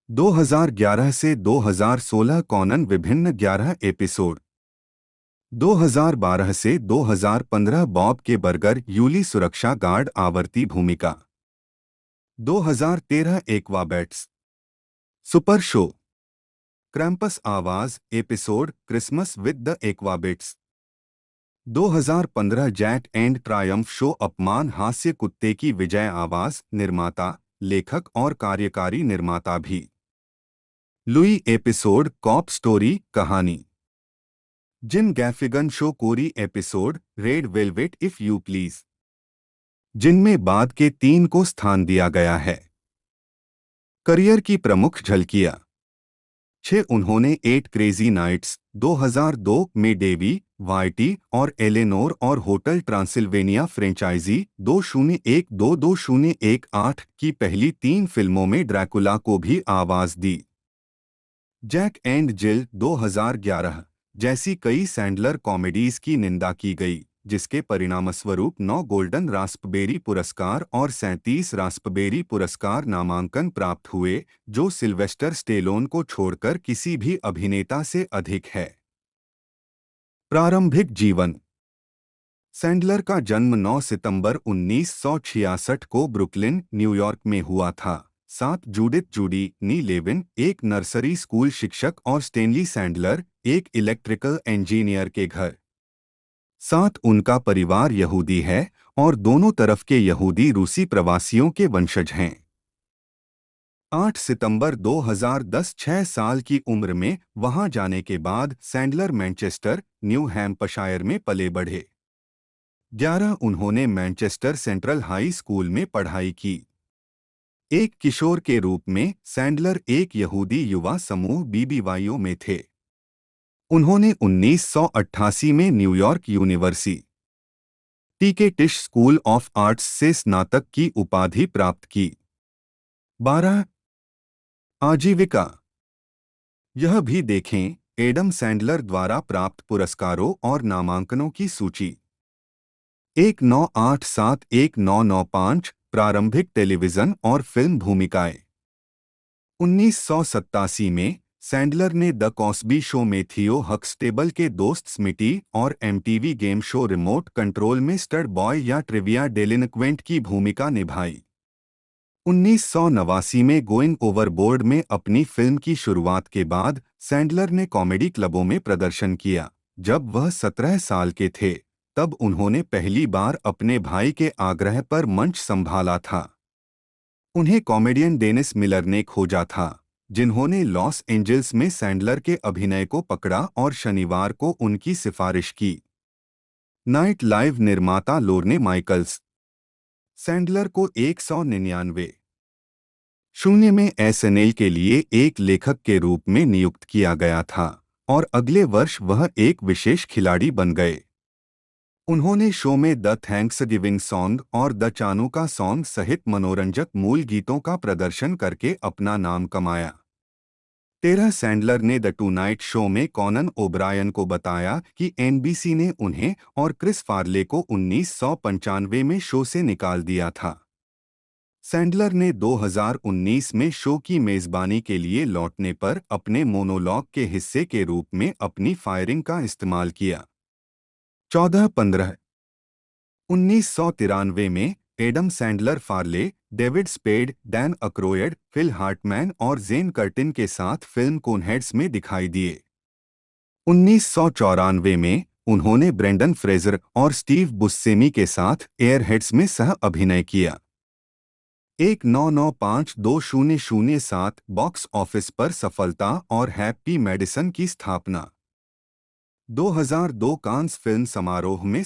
2011 से 2016 कॉनन विभिन्न 11 एपिसोड। 2012 से 2015 बॉब के बर्गर यूली सुरक्षा गार्ड आवर्ती भूमिका। 2013 एक्वाबैट्स सुपर शो क्रैम्पस आवाज episode Christmas with the Aquabats. 2015 Jack and Triumph Show अपमान हास्य कुत्ते की विजय आवाज निर्माता लेखक और कार्यकारी निर्माता भी। लुई एपिसोड कॉप स्टोरी कहानी। Jim Gaffigan Show Corey episode Red Velvet if you please जिनमें बाद के 3 को स्थान दिया गया है। करियर की प्रमुख झलकियां 6 उन्होंने 8 क्रेजी नाइट्स 2002 में डेवी वाइटी और एलेनोर और होटल ट्रांसिल्वेनिया फ्रेंचाइजी 2012-2018 की पहली 3 फिल्मों में ड्रैकुला को भी आवाज दी। जैक एंड जिल 2011 जैसी कई सैंडलर कॉमेडीज की निंदा की गई जिसके परिणामस्वरूप 9 गोल्डन रास्पबेरी पुरस्कार और 37 रास्पबेरी पुरस्कार नामांकन प्राप्त हुए जो सिल्वेस्टर स्टेलोन को छोड़कर किसी भी अभिनेता से अधिक है। प्रारंभिक जीवन सैंडलर का जन्म 9 सितंबर 1966 को ब्रुकलिन न्यूयॉर्क में हुआ था। 7 जूडिथ जूडी नी लेविन एक नर्सरी स्कूल शिक्षक और स्टेनली सैंडलर एक इलेक्ट्रिकल इंजीनियर के घर। 7 उनका परिवार यहूदी है और दोनों तरफ के यहूदी रूसी प्रवासियों के वंशज हैं। 8 सितंबर 2010 6 साल की उम्र में वहां जाने के बाद सैंडलर मैनचेस्टर न्यू हैम्पशायर में पले बढ़े। 11 उन्होंने मैनचेस्टर सेंट्रल हाई स्कूल में पढ़ाई की। एक किशोर के रूप में सैंडलर एक यहूदी युवा समूह बीबीवाईओ में थे। उन्होंने 1988 में न्यूयॉर्क यूनिवर्सिटी के टिश स्कूल ऑफ आर्ट्स से स्नातक की उपाधि प्राप्त की। 12 आजीविका यह भी देखें एडम सैंडलर द्वारा प्राप्त पुरस्कारों और नामांकनों की सूची। 1987-1995 प्रारंभिक टेलीविजन और फिल्म भूमिकाएं। 1987 में सैंडलर ने द कॉस्बी शो में थियो हक्सटेबल के दोस्त स्मिटी और MTV game show remote control में स्टड बॉय या ट्रिविया डेलिनक्वेंट की भूमिका निभाई। 1989 में गोइंग ओवरबोर्ड में अपनी फिल्म की शुरुआत के बाद सैंडलर ने कॉमेडी क्लबों में प्रदर्शन किया। जब वह 17 साल के थे तब उन्होंने पहली बार अपने भाई के आग्रह पर मंच संभाला था। उन्हें कॉमेडियन डेनिस मिलर ने खोजा था, जिन्होंने लॉस एंजल्स में सैंडलर के अभिनय को पकड़ा और शनिवार को उनकी सिफारिश की। नाइट लाइव निर्माता लोर्ने माइकल्स सैंडलर को 199 शून्य में एसएनएल के लिए एक लेखक के रूप में नियुक्त किया गया था और अगले वर्ष वह एक विशेष खिलाड़ी बन गए। उन्होंने शो में द थैंक्सगिविंग सॉन्ग और द चानुका सॉन्ग सहित मनोरंजक मूल गीतों का प्रदर्शन करके अपना नाम कमाया। 13 सैंडलर ने द टू नाइट शो में कॉनन ओब्रायन को बताया कि एनबीसी ने उन्हें और क्रिस फार्ले को 1995 में शो से निकाल दिया था। सैंडलर ने 2019 में शो की मेजबानी के लिए लौटने पर अपने मोनोलॉग के हिस्से के रूप में अपनी फायरिंग का इस्तेमाल किया। 14-15 1993 में Adam Sandler Farley, David Spade, Dan Aykroyd, Phil Hartman और जेन कर्टिन के साथ फिल्म कोनहेड्स में दिखाई दिए। 1994 में उन्होंने ब्रेंडन फ्रेजर और स्टीव बुस्सेमी के साथ एयरहेड्स में सह अभिनय किया। 1995-2007 बॉक्स ऑफिस पर सफलता और हैप्पी मेडिसन की स्थापना। 2002 कांस फिल्म समारोह में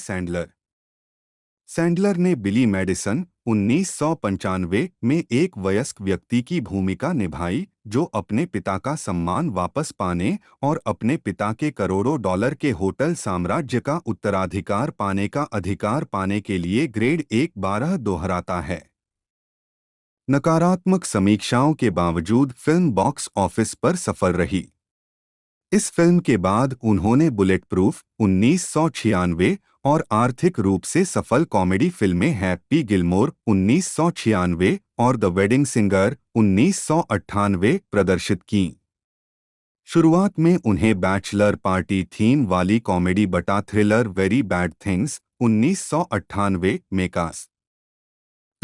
सैंडलर ने बिली मेडिसन 1995 में एक वयस्क व्यक्ति की भूमिका निभाई जो अपने पिता का सम्मान वापस पाने और अपने पिता के करोड़ों डॉलर के होटल साम्राज्य का उत्तराधिकार पाने का अधिकार पाने के लिए ग्रेड 1-12 दोहराता है। नकारात्मक समीक्षाओं के बावजूद फिल्म बॉक्स ऑफिस पर सफल रही। इस फिल्म के बाद उन्होंने बुलेट प्रूफ 1996 और आर्थिक रूप से सफल कॉमेडी फिल्में हैप्पी गिलमोर 1996 और द वेडिंग सिंगर 1998 प्रदर्शित कीं। शुरुआत में उन्हें बैचलर पार्टी थीम वाली कॉमेडी बटा थ्रिलर वेरी बैड थिंग्स 1998 में कास्ट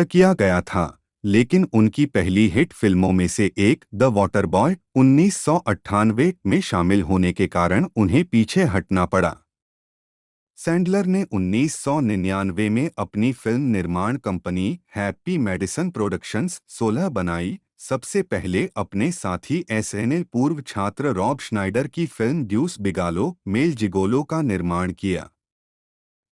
किया गया था, लेकिन उनकी पहली हिट फिल्मों में से एक द वाटर बॉय 1998 में शामिल होने के कारण उन्हें पीछे हटना पड़ा। सैंडलर ने 1999 में अपनी फिल्म निर्माण कंपनी हैप्पी मेडिसन प्रोडक्शंस 16 बनाई, सबसे पहले अपने साथी एसएनएल पूर्व छात्र रॉब श्नाइडर की फिल्म ड्यूस बिगालो मेल जिगोलो का निर्माण किया।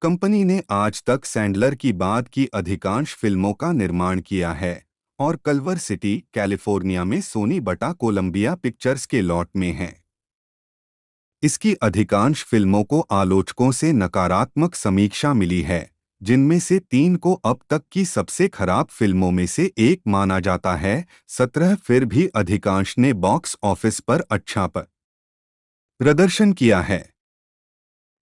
कंपनी ने आज तक सैंडलर की बाद की अधिकांश फिल्मों का निर्माण किया है और कल्वर सिटी, कैलिफोर्निया में सोनी बटा कोलंबिया पिक्चर्स के लॉट में है। इसकी अधिकांश फिल्मों को आलोचकों से नकारात्मक समीक्षा मिली है, जिनमें से 3 को अब तक की सबसे खराब फिल्मों में से एक माना जाता है। 17 फिर भी अधिकांश ने बॉक्स ऑफिस पर अच्छा प्रदर्शन किया है।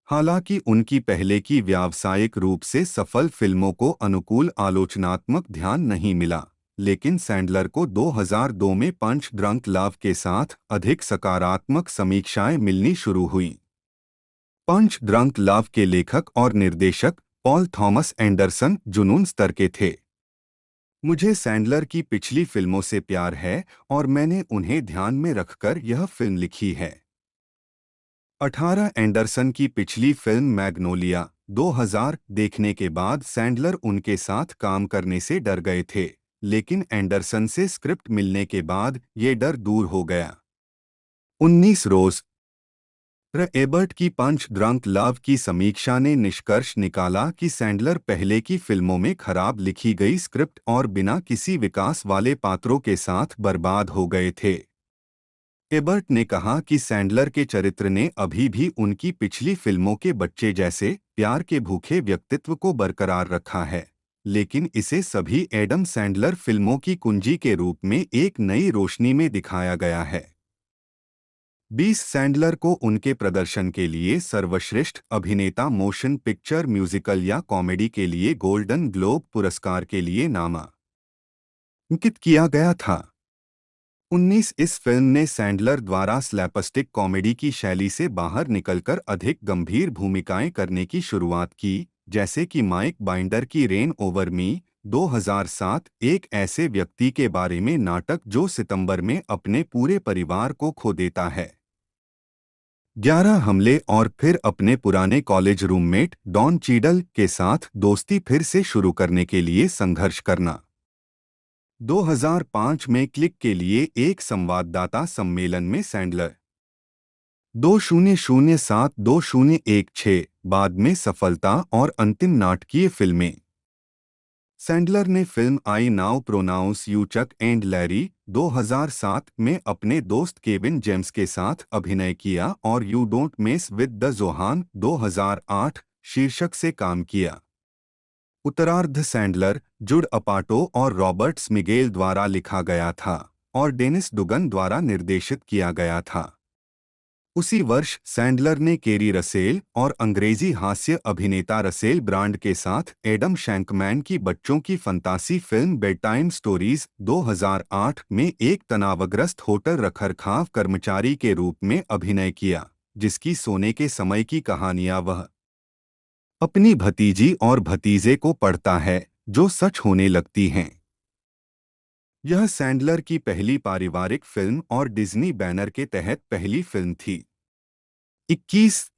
हालांकि उनकी पहले की व्यावसायिक रूप से सफल फिल्मों को अनुकूल आलोचनात्मक ध्यान नहीं मिला, लेकिन सैंडलर को 2002 में पंच ड्रंक लव के साथ अधिक सकारात्मक समीक्षाएं मिलनी शुरू हुई। पंच ड्रंक लव के लेखक और निर्देशक पॉल थॉमस एंडरसन जुनून स्तर के थे। मुझे सैंडलर की पिछली फिल्मों से प्यार है और मैंने उन्हें ध्यान में रखकर यह फिल्म लिखी है। 18 एंडरसन की पिछली फिल्म मैग्नोलिया 2000 देखने के बाद सैंडलर उनके साथ काम करने से डर गए थे, लेकिन एंडरसन से स्क्रिप्ट मिलने के बाद ये डर दूर हो गया। 19 रोज एबर्ट की पंच ड्रंक लव की समीक्षा ने निष्कर्ष निकाला कि सैंडलर पहले की फिल्मों में खराब लिखी गई स्क्रिप्ट और बिना किसी विकास वाले पात्रों के साथ बर्बाद हो गए थे। एबर्ट ने कहा कि सैंडलर के चरित्र ने अभी भी उनकी पिछली फिल्मों के बच्चे जैसे प्यार के भूखे व्यक्तित्व को बरकरार रखा है, लेकिन इसे सभी एडम सैंडलर फिल्मों की कुंजी के रूप में एक नई रोशनी में दिखाया गया है। 20 सैंडलर को उनके प्रदर्शन के लिए सर्वश्रेष्ठ अभिनेता मोशन पिक्चर, म्यूजिकल या कॉमेडी के लिए गोल्डन ग्लोब पुरस्कार के लिए नामांकित किया गया था। 19 इस फिल्म ने सैंडलर द्वारा स्लैपस्टिक कॉमेडी की शैली से बाहर निकलकर अधिक गंभीर भूमिकाएं करने की शुरुआत की, जैसे कि माइक बाइंडर की रेन ओवर मी, 2007 एक ऐसे व्यक्ति के बारे में नाटक जो सितंबर में अपने पूरे परिवार को खो देता है। 11 हमले और फिर अपने पुराने कॉलेज रूममेट डॉन चीडल के साथ दोस्ती फिर से शुरू करने के लिए संघर्ष करना। 2005 में क्लिक के लिए एक संवाददाता सम्मेलन में सैंडलर 2007-2016 बाद में सफलता और अंतिम नाटकीय फिल्में। सैंडलर ने film I now pronounce you Chuck and Larry 2007 में अपने दोस्त केविन जेम्स के साथ अभिनय किया और you don't mess with the Zohan 2008 शीर्षक से काम किया। उत्तरार्ध सैंडलर, जुड अपाटो और रॉबर्ट स्मिगेल द्वारा लिखा गया था और डेनिस डुगन द्वारा निर्देशित किया गया था। उसी वर्ष सैंडलर ने केरी रसेल और अंग्रेजी हास्य अभिनेता रसेल ब्रांड के साथ एडम शैंकमैन की बच्चों की फंतासी फिल्म बेडटाइम स्टोरीज 2008 में एक तनावग्रस्त होटल रखरखाव कर्मचारी के रूप में अभिनय किया, जिसकी सोने के समय की कहानियां वह अपनी भतीजी और भतीजे को पढ़ता है जो सच होने लगती हैं। यह सैंडलर की पहली पारिवारिक फिल्म और डिज्नी बैनर के तहत पहली फिल्म थी। 21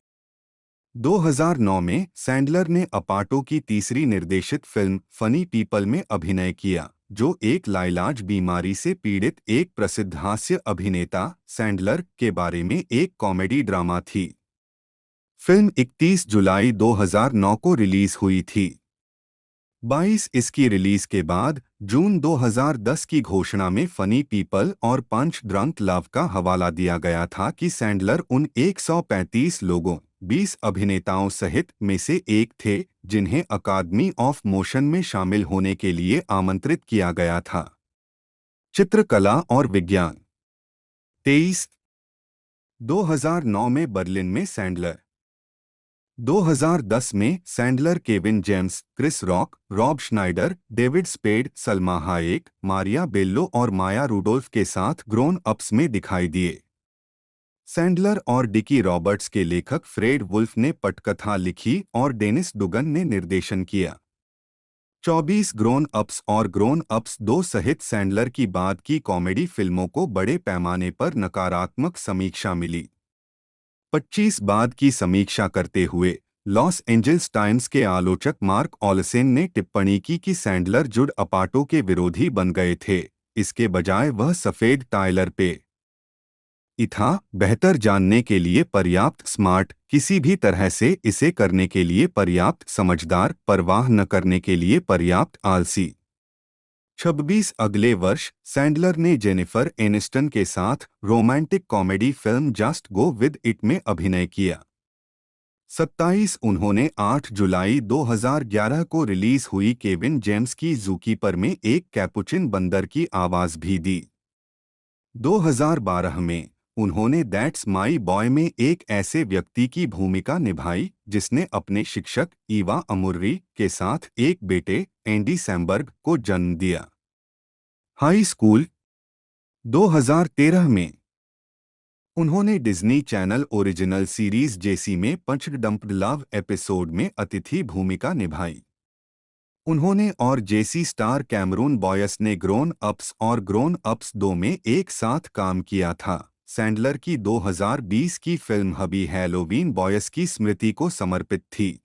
2009 में सैंडलर ने अपाटो की तीसरी निर्देशित फिल्म फनी पीपल में अभिनय किया, जो एक लाइलाज बीमारी से पीड़ित एक प्रसिद्ध हास्य अभिनेता सैंडलर के बारे में एक कॉमेडी ड्रामा थी। फिल्म 31 जुलाई 2009 को रिलीज हुई थी। 22 इसकी रिलीज के बाद जून 2010 की घोषणा में फनी पीपल और पंच ड्रंक लव का हवाला दिया गया था कि सैंडलर उन 135 लोगों 20 अभिनेताओं सहित में से एक थे जिन्हें अकादमी ऑफ मोशन में शामिल होने के लिए आमंत्रित किया गया था। चित्रकला और विज्ञान 23 2009 में बर्लिन में सैंडलर 2010 में Sandler Kevin James, Chris Rock, Rob Schneider, David Spade, Salma Hayek, Maria Bello और माया रूडोल्फ के साथ ग्रोन अप्स में दिखाई दिए। सैंडलर और डिकी रॉबर्ट्स के लेखक फ्रेड वुल्फ ने पटकथा लिखी और डेनिस डुगन ने निर्देशन किया। 24 ग्रोन अप्स और ग्रोन अप्स 2 सहित सैंडलर की बाद की कॉमेडी फिल्मों को बड़े पैमाने पर नकारात्मक समीक्षा मिली। 25 बाद की समीक्षा करते हुए लॉस एंजल्स टाइम्स के आलोचक मार्क ऑलसेन ने टिप्पणी की कि सैंडलर जुड अपाटो के विरोधी बन गए थे, इसके बजाय वह सफेद टाइलर पे था बेहतर जानने के लिए पर्याप्त स्मार्ट, किसी भी तरह से इसे करने के लिए पर्याप्त समझदार, परवाह न करने के लिए पर्याप्त आलसी। 26 अगले वर्ष सैंडलर ने जेनिफर एनिस्टन के साथ romantic comedy film just go with it में अभिनय किया। 27 उन्होंने 8 जुलाई 2011 को रिलीज हुई केविन जेम्स की ज़ूकीपर में एक कैपुचिन बंदर की आवाज़ भी दी। 2012 में उन्होंने दैट्स माई बॉय में एक ऐसे व्यक्ति की भूमिका निभाई जिसने अपने शिक्षक ईवा अमुर्री के साथ एक बेटे एंडी सैमबर्ग को जन्म दिया। हाई स्कूल 2013 में उन्होंने डिज्नी चैनल ओरिजिनल सीरीज जेसी में पंच डंप्ड लव एपिसोड में अतिथि भूमिका निभाई। उन्होंने और जेसी स्टार कैमरून बॉयस ने ग्रोन अप्स और ग्रोन अप्स 2 में एक साथ काम किया था। सैंडलर की 2020 की फिल्म हबी हैलोवीन बॉयस की स्मृति को समर्पित थी।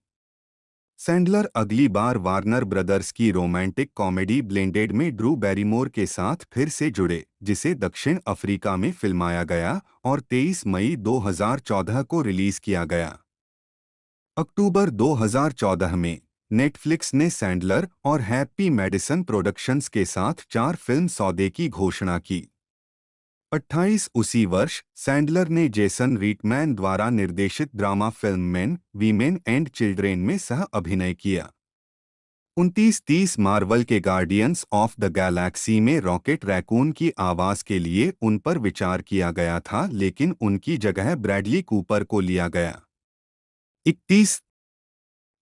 सैंडलर अगली बार वार्नर ब्रदर्स की रोमांटिक कॉमेडी ब्लेंडेड में ड्रू बैरीमोर के साथ फिर से जुड़े, जिसे दक्षिण अफ्रीका में फिल्माया गया और 23 मई 2014 को रिलीज किया गया। अक्टूबर 2014 में नेटफ्लिक्स ने सैंडलर और हैप्पी मेडिसन प्रोडक्शंस के साथ 4 फिल्म सौदे की घोषणा की। 28 उसी वर्ष सैंडलर ने जेसन रीटमैन द्वारा निर्देशित drama film main, women and children में सह अभिनय किया। 29-30 मार्वल के गार्डियंस ऑफ द गैलेक्सी में रॉकेट रैकून की आवाज़ के लिए उन पर विचार किया गया था, लेकिन उनकी जगह ब्रैडली कूपर को लिया गया। 31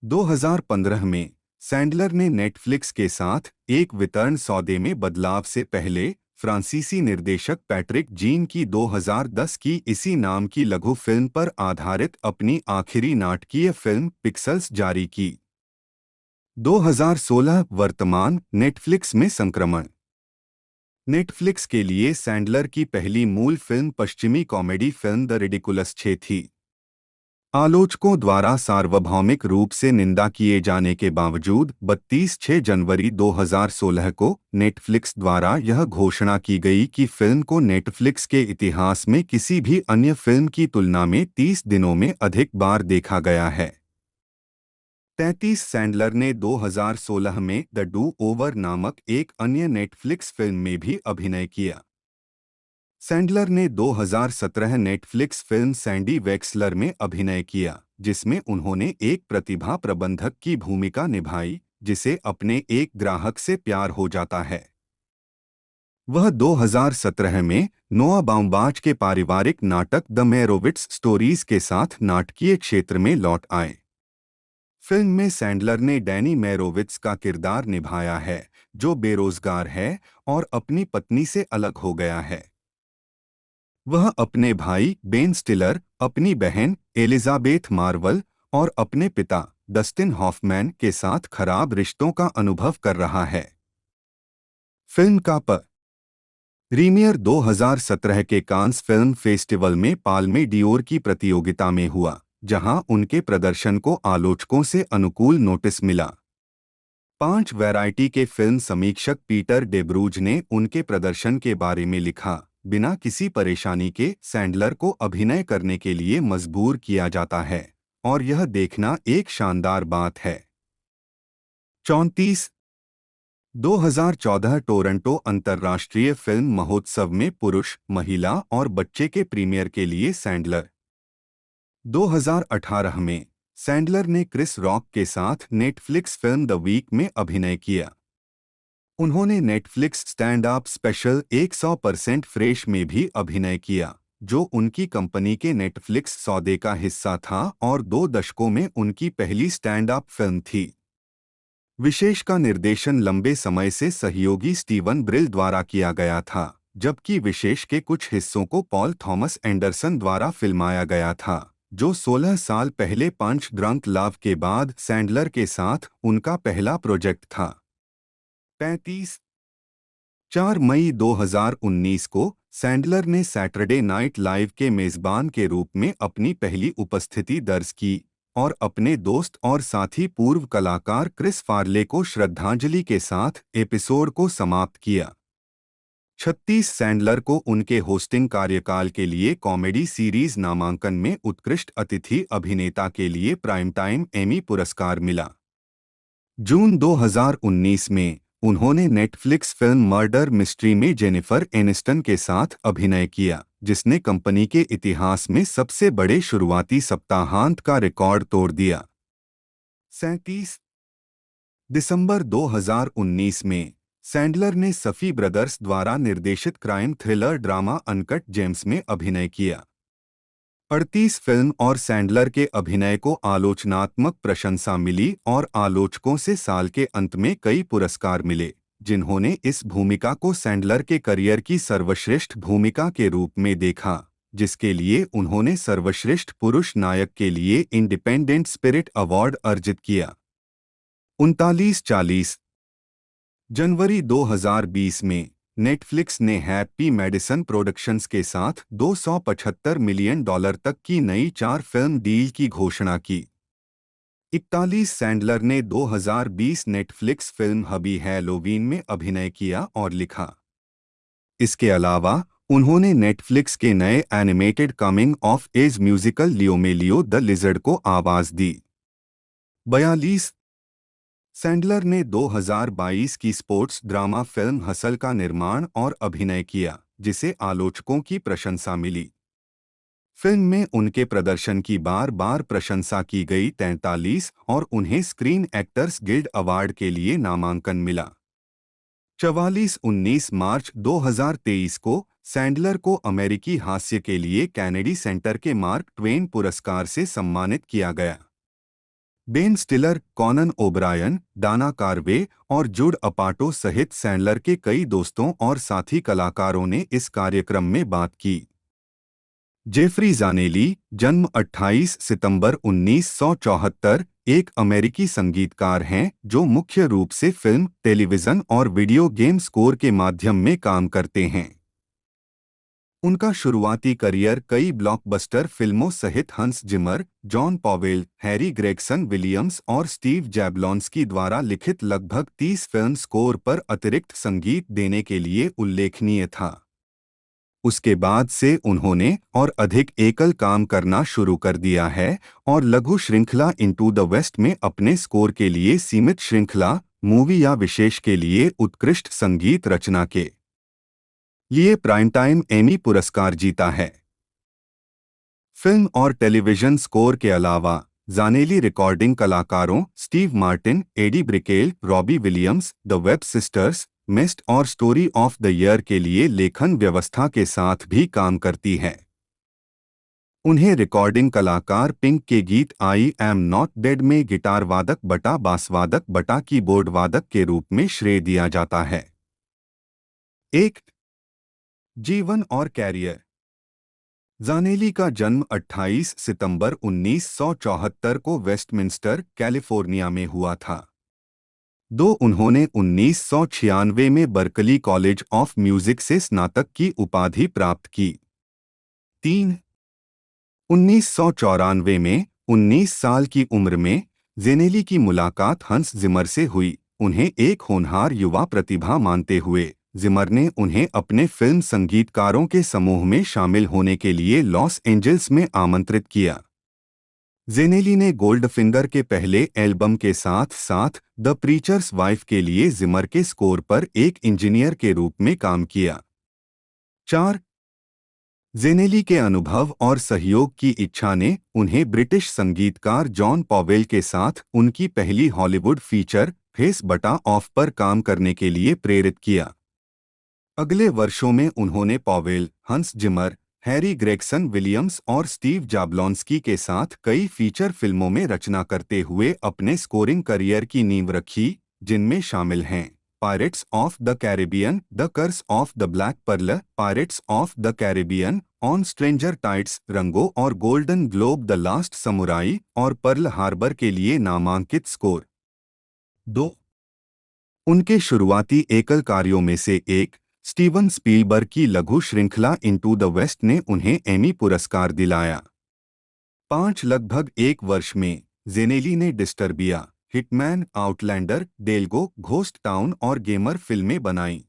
2015 में सैंडलर ने नेटफ्लिक्स के साथ एक वितरण सौदे में बदलाव से पहले फ्रांसीसी निर्देशक पैट्रिक जीन की 2010 की इसी नाम की लघु फिल्म पर आधारित अपनी आखिरी नाटकीय फिल्म पिक्सल्स जारी की। 2016 वर्तमान नेटफ्लिक्स में संक्रमण। नेटफ्लिक्स के लिए सैंडलर की पहली मूल फिल्म पश्चिमी कॉमेडी फिल्म द रिडिकुलस 6 थी। आलोचकों द्वारा सार्वभौमिक रूप से निंदा किए जाने के बावजूद 32 जनवरी 2016 को नेटफ्लिक्स द्वारा यह घोषणा की गई कि फिल्म को नेटफ्लिक्स के इतिहास में किसी भी अन्य फिल्म की तुलना में 30 दिनों में अधिक बार देखा गया है। 33 सैंडलर ने 2016 में द डू ओवर नामक एक अन्य नेटफ्लिक्स फिल्म में भी अभिनय किया। सैंडलर ने 2017 नेटफ्लिक्स फिल्म सैंडी वेक्सलर में अभिनय किया, जिसमें उन्होंने एक प्रतिभा प्रबंधक की भूमिका निभाई जिसे अपने एक ग्राहक से प्यार हो जाता है। वह 2017 में नोआ बाउम्बाच के पारिवारिक नाटक द मेरोविट्स स्टोरीज के साथ नाटकीय क्षेत्र में लौट आए। फिल्म में सैंडलर ने डैनी मेरोविट्स का किरदार निभाया है, जो बेरोजगार है और अपनी पत्नी से अलग हो गया है। वह अपने भाई बेन स्टिलर, अपनी बहन एलिजाबेथ मार्वल और अपने पिता डस्टिन हॉफमैन के साथ खराब रिश्तों का अनुभव कर रहा है। फिल्म का प्रीमियर 2017 के कांस फिल्म फेस्टिवल में पाल्मे डियोर की प्रतियोगिता में हुआ, जहां उनके प्रदर्शन को आलोचकों से अनुकूल नोटिस मिला। 5 वैरायटी के फिल्म समीक्षक पीटर डेब्रूज ने उनके प्रदर्शन के बारे में लिखा, बिना किसी परेशानी के सैंडलर को अभिनय करने के लिए मजबूर किया जाता है और यह देखना एक शानदार बात है। 34 2014 टोरंटो अंतर्राष्ट्रीय फिल्म महोत्सव में पुरुष, महिला और बच्चे के प्रीमियर के लिए सैंडलर। 2018 में सैंडलर ने क्रिस रॉक के साथ नेटफ्लिक्स फिल्म द वीक में अभिनय किया। उन्होंने Netflix stand up special 100% fresh में भी अभिनय किया, जो उनकी कंपनी के नेटफ्लिक्स सौदे का हिस्सा था और 2 दशकों में उनकी पहली स्टैंड अप फिल्म थी। विशेष का निर्देशन लंबे समय से सहयोगी स्टीवन ब्रिल द्वारा किया गया था, जबकि विशेष के कुछ हिस्सों को पॉल थॉमस एंडरसन द्वारा फिल्माया गया था, जो 16 साल पहले पंच ड्रंक लव के बाद सैंडलर के साथ उनका पहला प्रोजेक्ट था। 35 4 मई 2019 को सैंडलर ने सैटरडे नाइट लाइव के मेजबान के रूप में अपनी पहली उपस्थिति दर्ज की और अपने दोस्त और साथी पूर्व कलाकार क्रिस फार्ले को श्रद्धांजलि के साथ एपिसोड को समाप्त किया। 36 सैंडलर को उनके होस्टिंग कार्यकाल के लिए कॉमेडी सीरीज नामांकन में उत्कृष्ट अतिथि अभिनेता के लिए प्राइम टाइम एमी पुरस्कार मिला। जून 2019 में उन्होंने नेटफ्लिक्स फिल्म मर्डर मिस्ट्री में जेनिफर एनिस्टन के साथ अभिनय किया, जिसने कंपनी के इतिहास में सबसे बड़े शुरुआती सप्ताहांत का रिकॉर्ड तोड़ दिया। 37 दिसंबर 2019 में सैंडलर ने सफी ब्रदर्स द्वारा निर्देशित crime thriller drama uncut James में अभिनय किया। 38 फिल्म और सैंडलर के अभिनय को आलोचनात्मक प्रशंसा मिली और आलोचकों से साल के अंत में कई पुरस्कार मिले, जिन्होंने इस भूमिका को सैंडलर के करियर की सर्वश्रेष्ठ भूमिका के रूप में देखा, जिसके लिए उन्होंने सर्वश्रेष्ठ पुरुष नायक के लिए इंडिपेंडेंट स्पिरिट अवार्ड अर्जित किया। 39-40 जनवरी 2020 में नेटफ्लिक्स ने हैप्पी मेडिसन प्रोडक्शंस के साथ $275 मिलियन तक की नई 4 फिल्म डील की घोषणा की। 41 सैंडलर ने 2020 नेटफ्लिक्स फिल्म हबी हैलोवीन में अभिनय किया और लिखा। इसके अलावा उन्होंने नेटफ्लिक्स के नए animated coming of age musical Leo में लियो द लिजर्ड को आवाज दी। 42 सैंडलर ने 2022 की स्पोर्ट्स ड्रामा फिल्म हसल का निर्माण और अभिनय किया, जिसे आलोचकों की प्रशंसा मिली। फिल्म में उनके प्रदर्शन की बार बार प्रशंसा की गई। 43 और उन्हें स्क्रीन एक्टर्स गिल्ड अवार्ड के लिए नामांकन मिला। 44-19 मार्च 2023 को सैंडलर को अमेरिकी हास्य के लिए कैनेडी सेंटर के मार्क ट्वेन पुरस्कार से सम्मानित किया गया। Ben Stiller, Conan O'Brien, Dana Carvey और जुड अपाटो सहित सैंडलर के कई दोस्तों और साथी कलाकारों ने इस कार्यक्रम में बात की। जेफरी जानेली, जन्म 28 सितंबर 1974, एक अमेरिकी संगीतकार हैं जो मुख्य रूप से फिल्म, टेलीविजन और वीडियो गेम स्कोर के माध्यम में काम करते हैं। उनका शुरुआती करियर कई ब्लॉकबस्टर फिल्मों सहित Hans Zimmer, John Powell, Harry Gregson Williams और स्टीव जैबलॉन्स्की द्वारा लिखित लगभग 30 फिल्म स्कोर पर अतिरिक्त संगीत देने के लिए उल्लेखनीय था। उसके बाद से उन्होंने और अधिक एकल काम करना शुरू कर दिया है और लघु श्रृंखला इनटू द वेस्ट में अपने स्कोर के लिए सीमित श्रृंखला, मूवी या विशेष के लिए उत्कृष्ट संगीत रचना के लिए प्राइम टाइम एमी पुरस्कार जीता है। फिल्म और टेलीविजन स्कोर के अलावा जानेली रिकॉर्डिंग कलाकारों Steve Martin, Edie Brickell, Robbie Williams, the Webb Sisters, Mist और स्टोरी ऑफ द ईयर के लिए लेखन व्यवस्था के साथ भी काम करती है। उन्हें रिकॉर्डिंग कलाकार पिंक के गीत आई एम नॉट डेड में गिटार वादक बटा बास वादक बटा कीबोर्ड वादक के रूप में श्रेय दिया जाता है। एक जीवन और कैरियर। जानेली का जन्म 28 सितंबर 1974 को वेस्टमिंस्टर, कैलिफोर्निया में हुआ था। उन्होंने 1996 में बर्कली कॉलेज ऑफ म्यूजिक से स्नातक की उपाधि प्राप्त की। 1994 में 19 साल की उम्र में जेनेली की मुलाकात हंस जिमर से हुई। उन्हें एक होनहार युवा प्रतिभा मानते हुए जिमर ने उन्हें अपने फिल्म संगीतकारों के समूह में शामिल होने के लिए लॉस एंजल्स में आमंत्रित किया। जेनेली ने गोल्डफिंगर के पहले एल्बम के साथ साथ द प्रीचर्स वाइफ के लिए जिमर के स्कोर पर एक इंजीनियर के रूप में काम किया। 4 जेनेली के अनुभव और सहयोग की इच्छा ने उन्हें ब्रिटिश संगीतकार जॉन पॉवेल के साथ उनकी पहली हॉलीवुड फीचर फेस बटा ऑफ पर काम करने के लिए प्रेरित किया। अगले वर्षों में उन्होंने पॉवेल, हंस जिमर, हैरी ग्रेगसन विलियम्स और स्टीव जाब्लॉन्स्की के साथ कई फीचर फिल्मों में रचना करते हुए अपने स्कोरिंग करियर की नींव रखी, जिनमें शामिल हैं pirates of the Caribbean, the curse of the black pearl, pirates of the Caribbean, on stranger tides, Rango और golden globe, the last samurai और पर्ल हार्बर के लिए नामांकित स्कोर। 2 उनके शुरुआती एकल कार्यों में से एक स्टीवन स्पीलबर्ग की लघु श्रृंखला इनटू द वेस्ट ने उन्हें एमी पुरस्कार दिलाया। 5 लगभग एक वर्ष में जेनेली ने डिस्टर्बिया, हिटमैन, आउटलैंडर, डेल्गो, घोस्ट टाउन और गेमर फिल्में बनाईं।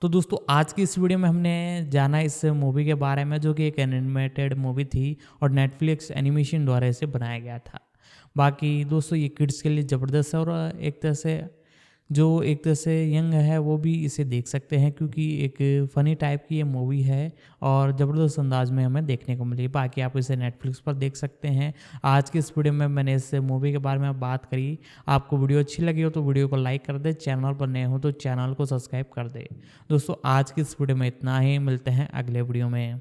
तो दोस्तों आज की इस वीडियो में हमने जाना इस मूवी के बारे में, जो कि एक एनिमेटेड मूवी थी और नेटफ्लिक्स एनिमेशन द्वारा इसे बनाया गया था। बाकी दोस्तों ये किड्स के लिए ज़बरदस्त है और एक तरह से जो एक तरह से यंग है वो भी इसे देख सकते हैं, क्योंकि एक फ़नी टाइप की ये मूवी है और ज़बरदस्त अंदाज में हमें देखने को मिली। बाकी आप इसे नेटफ्लिक्स पर देख सकते हैं। आज की इस वीडियो में मैंने इस मूवी के बारे में बात करी। आपको वीडियो अच्छी लगी हो तो वीडियो को लाइक कर दे, चैनल पर नए हो तो चैनल को सब्सक्राइब कर दे। दोस्तों आज की इस वीडियो में इतना ही, मिलते हैं अगले वीडियो में।